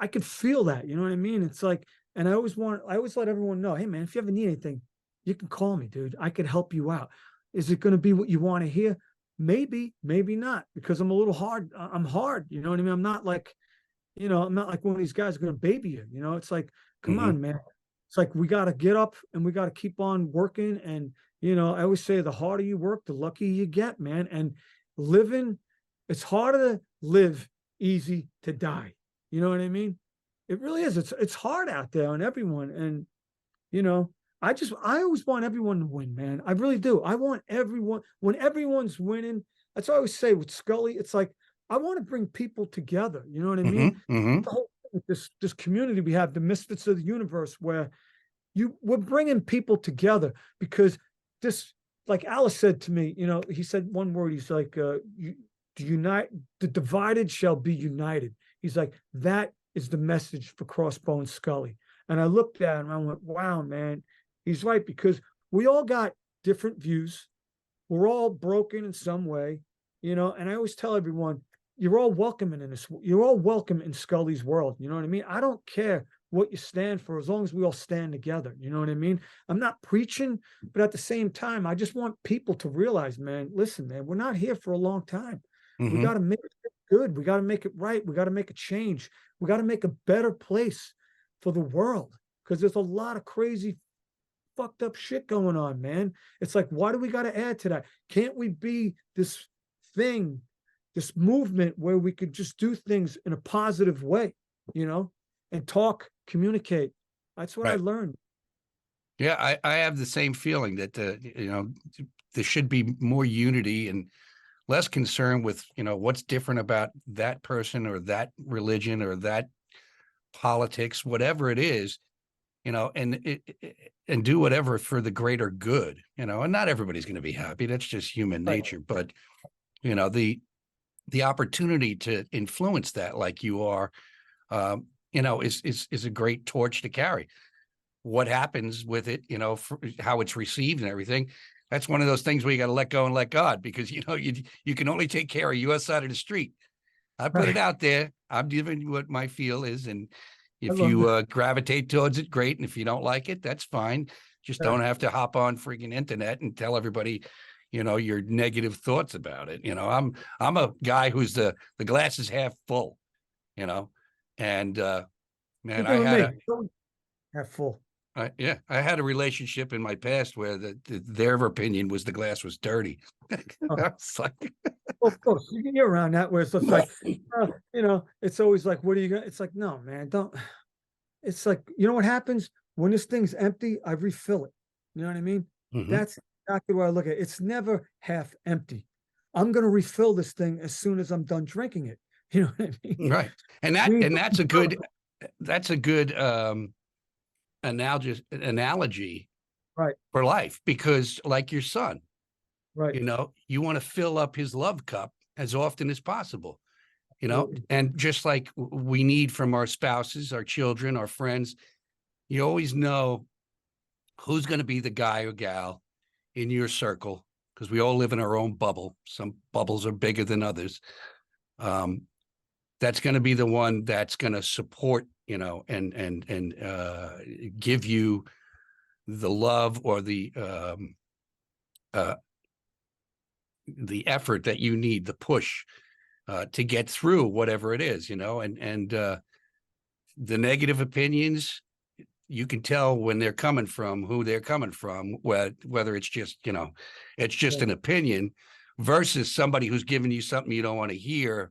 I could feel that, you know what I mean? It's like, and I always let everyone know, hey man, if you ever need anything, you can call me, dude. I could help you out. Is it going to be what you want to hear? Maybe, maybe not, because I'm a little hard. I'm hard, you know what I mean? I'm not like one of these guys going to baby you, you know? It's like, come on, man. It's like, we got to get up and we got to keep on working. And, you know, I always say the harder you work, the luckier you get, man. And it's harder to live, easy to die. You know what I mean? It really is. It's hard out there on everyone. And, you know, I always want everyone to win, man. I really do. I want everyone, when everyone's winning, that's what I always say with Skully. It's like, I want to bring people together. You know what I mean? The whole, this community we have, the misfits of the universe, where we're bringing people together, because this, like Alice said to me, you know, he said one word, he's like, unite, the divided shall be united. He's like, that is the message for Crossbone Skully. And I looked at him and I went, wow, man, he's right, because we all got different views. We're all broken in some way, you know, and I always tell everyone, you're all welcome you're all welcome in Skully's world. You know what I mean? I don't care what you stand for, as long as we all stand together. You know what I mean? I'm not preaching, but at the same time, I just want people to realize, man, listen, man, we're not here for a long time. We got to make it good. We got to make it right. We got to make a change. We got to make a better place for the world, because there's a lot of crazy, fucked up shit going on, man. It's like, why do we got to add to that? Can't we be this thing, this movement where we could just do things in a positive way, you know, and talk, communicate? That's what I learned. Yeah, I have the same feeling that, you know, there should be more unity and less concern with, you know, what's different about that person or that religion or that politics, whatever it is, you know, and do whatever for the greater good, you know. And not everybody's going to be happy. That's just human nature. But, you know, the opportunity to influence that, like you are, you know, is a great torch to carry. What happens with it, you know, how it's received and everything, that's one of those things where you got to let go and let God, because, you know, you can only take care of your side of the street. I put it out there. I'm giving you what my feel is. And if you gravitate towards it, great. And if you don't like it, that's fine. Just don't have to hop on freaking internet and tell everybody, you know, your negative thoughts about it. You know, I'm a guy who's the glass is half full, you know, and man, I had half full. I had a relationship in my past where their opinion was the glass was dirty. It's like, well, of course, you're around that where it's just like, you know, it's always like, what are you going to, it's like, no, man, don't. It's like, you know what happens when this thing's empty, I refill it. You know what I mean? That's exactly where I look at it. It's never half empty. I'm going to refill this thing as soon as I'm done drinking it. You know what I mean? Right. And that's a good analogy Right. for life, because like your son, Right. you want to fill up his love cup as often as possible, Absolutely. and just like we need from our spouses, our children, our friends, you always know who's going to be the guy or gal in your circle, because we all live in our own bubble. Some bubbles are bigger than others. That's going to be the one that's going to support, and give you the love or the effort that you need, the push to get through whatever it is, and the negative opinions, you can tell when they're coming from, who they're coming from, whether it's just, it's just an opinion versus somebody who's giving you something you don't want to hear,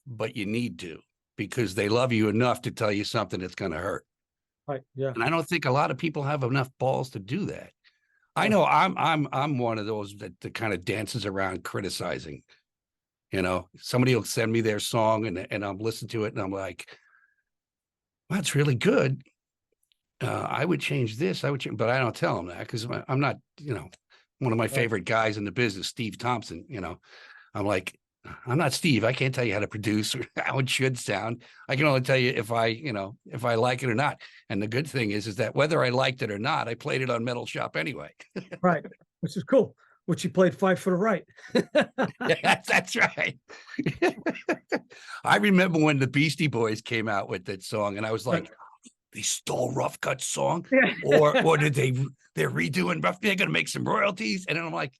but you need to, because they love you enough to tell you something that's going to hurt. Right. Yeah. And I don't think a lot of people have enough balls to do that. I know I'm one of those that kind of dances around criticizing. Somebody will send me their song and I'm listening to it and I'm like, well, that's really good. I would change this. But I don't tell them that, because I'm not, one of my favorite guys in the business, Steve Thompson. I'm like, I'm not Steve. I can't tell you how to produce or how it should sound. I can only tell you if I like it or not. And the good thing is that whether I liked it or not, I played it on Metal Shop anyway. Right. Which is cool. Which you played Fight for the Right. That's right. I remember when the Beastie Boys came out with that song, and I was like, they stole Rough Cut's song, or did they're redoing Rough? They're gonna make some royalties, and then I'm like,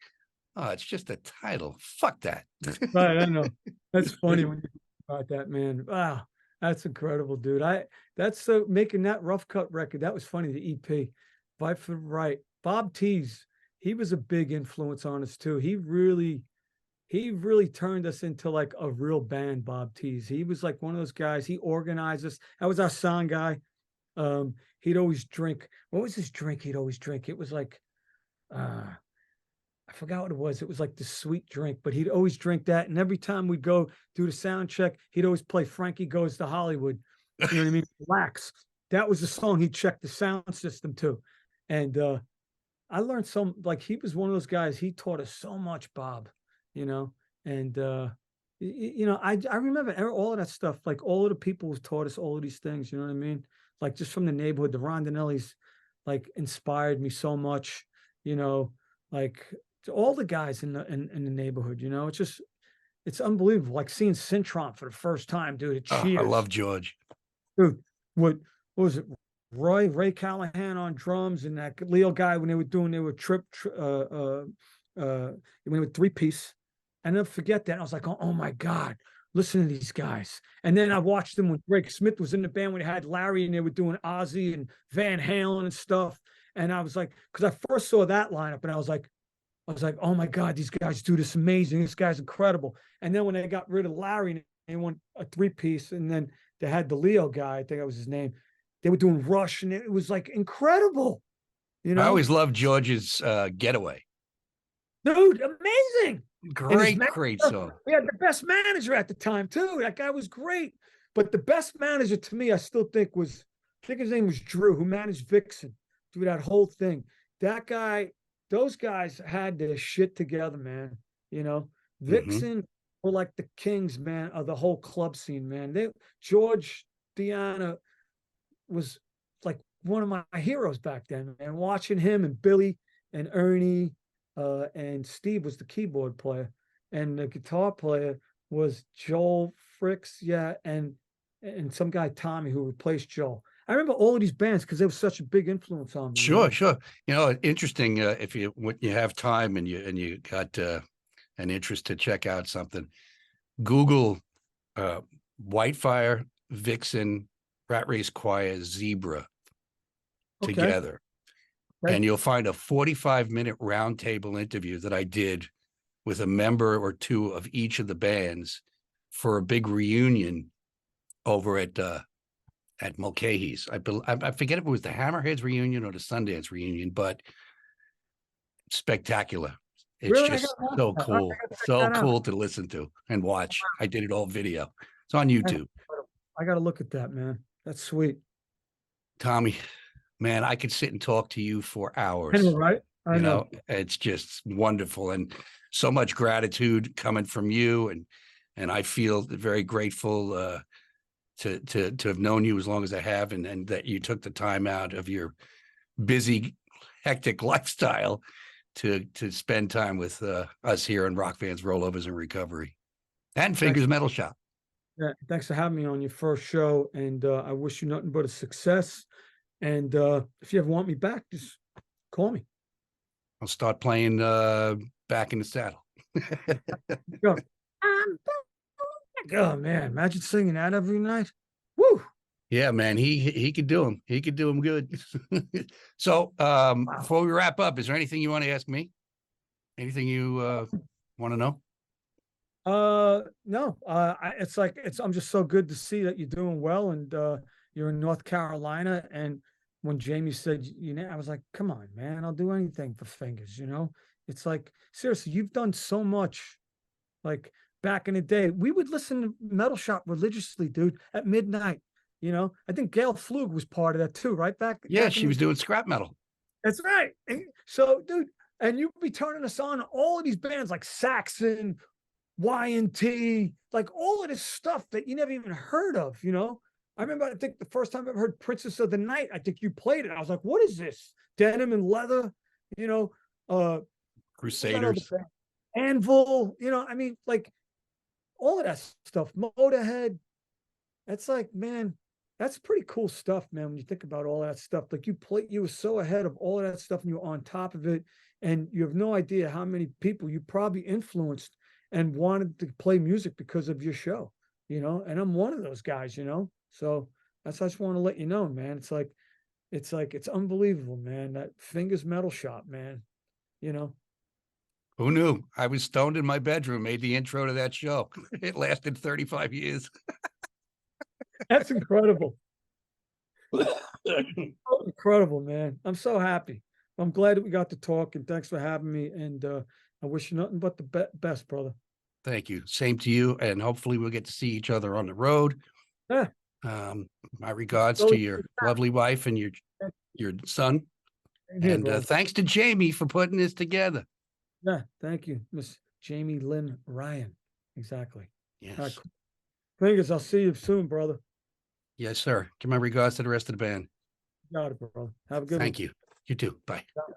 oh, it's just a title. Fuck that. Right, I know. That's funny when you think about that, man. Wow, that's incredible, dude. That's so making that Rough Cut record. That was funny. The EP, Fight for the Right. Bob Tees, he was a big influence on us too. He really turned us into like a real band. Bob Tees. He was like one of those guys. He organized us. That was our sound guy. He'd always drink. What was his drink? He'd always drink. It was like, I forgot what it was. It was like the sweet drink, but he'd always drink that. And every time we'd go do the sound check, he'd always play Frankie Goes to Hollywood. You know what I mean? Relax. That was the song he checked the sound system to. And I learned he was one of those guys. He taught us so much, Bob, and I remember all of that stuff, like all of the people who taught us all of these things, you know what I mean? Like just from the neighborhood, the Rondinellis, like inspired me so much, like all the guys in the neighborhood, it's unbelievable. Like seeing Syntron for the first time, dude. I love George. Dude, what was it? Ray Callahan on drums, and that Leo guy when they were 3-piece. I never forget that. I was like, oh my God, listen to these guys. And then I watched them when Greg Smith was in the band, when they had Larry and they were doing Ozzy and Van Halen and stuff. And I was like, because I first saw that lineup and I was like, oh my God, these guys do this amazing. This guy's incredible. And then when they got rid of Larry and they went a 3-piece, and then they had the Leo guy, I think that was his name. They were doing Rush, and it was like incredible. I always loved George's Getaway. Dude, amazing. Great song. We had the best manager at the time, too. That guy was great. But the best manager to me, I still think his name was Drew, who managed Vixen through that whole thing. That guy, those guys had their shit together, man. Vixen were like the kings, man, of the whole club scene, man. George Deanna was like one of my heroes back then, and watching him and Billy and Ernie and Steve was the keyboard player, and the guitar player was Joel Fricks, and some guy Tommy who replaced Joel. I remember all of these bands because they were such a big influence on me. Sure. Interesting. If you have time and you got an interest to check out something, Google Whitefire, Vixen, Rat Race Choir, Zebra together. Okay. And you'll find a 45-minute roundtable interview that I did with a member or two of each of the bands for a big reunion over at Mulcahy's. I forget if it was the Hammerheads reunion or the Sundance reunion, but spectacular. It's really? Just so cool. So cool to listen to and watch. I did it all video. It's on YouTube. I got to look at that, man. That's sweet. Tommy, man, I could sit and talk to you for I hours. know, right? I You know. know, it's just wonderful, and so much gratitude coming from you, and I feel very grateful to have known you as long as I have, and that you took the time out of your busy, hectic lifestyle to spend time with us here in Rockvans, Rollovers, and Recovery, and Fingers Metal Shop. Yeah, thanks for having me on your first show, and I wish you nothing but a success. And if you ever want me back, just call me. I'll start playing back in the saddle. Go. Oh man, imagine singing that every night. Woo! Yeah, man, he could do them. He could do them good. So before we wrap up, is there anything you want to ask me? Anything you want to know? No. I'm just so good to see that you're doing well, and you're in North Carolina. And when Jamie said, I was like, come on, man, I'll do anything for Fingers. It's like, seriously, you've done so much. Like back in the day, we would listen to Metal Shop religiously, dude, at midnight. I think Gail Flug was part of that too, right? Yeah, back she was doing scrap metal. That's right. So, dude, and you'd be turning us on all of these bands like Saxon, Y&T, like all of this stuff that you never even heard of. I remember, I think the first time I ever heard Princess of the Night, I think you played it. I was like, what is this? Denim and leather, Crusaders. Anvil, like all of that stuff, Motorhead. That's like, man, that's pretty cool stuff, man. When you think about all that stuff, like you were so ahead of all of that stuff, and you were on top of it, and you have no idea how many people you probably influenced and wanted to play music because of your show, and I'm one of those guys, so I just want to let you know, man. It's unbelievable, man. That Fingers Metal Shop, man. Who knew? I was stoned in my bedroom, made the intro to that show. It lasted 35 years. That's incredible. Incredible, man. I'm so happy. I'm glad that we got to talk, and thanks for having me. And I wish you nothing but the best, brother. Thank you. Same to you. And hopefully we'll get to see each other on the road. Yeah. My regards to your lovely wife and your son. And thanks to Jamie for putting this together. Yeah, thank you, Miss Jamie Lynn Ryan. Exactly. Yes. Right. Fingers, I'll see you soon, brother. Yes, sir. Give my regards to the rest of the band. Got it, brother. Have a good one. Thank you. You too. Bye. Got it.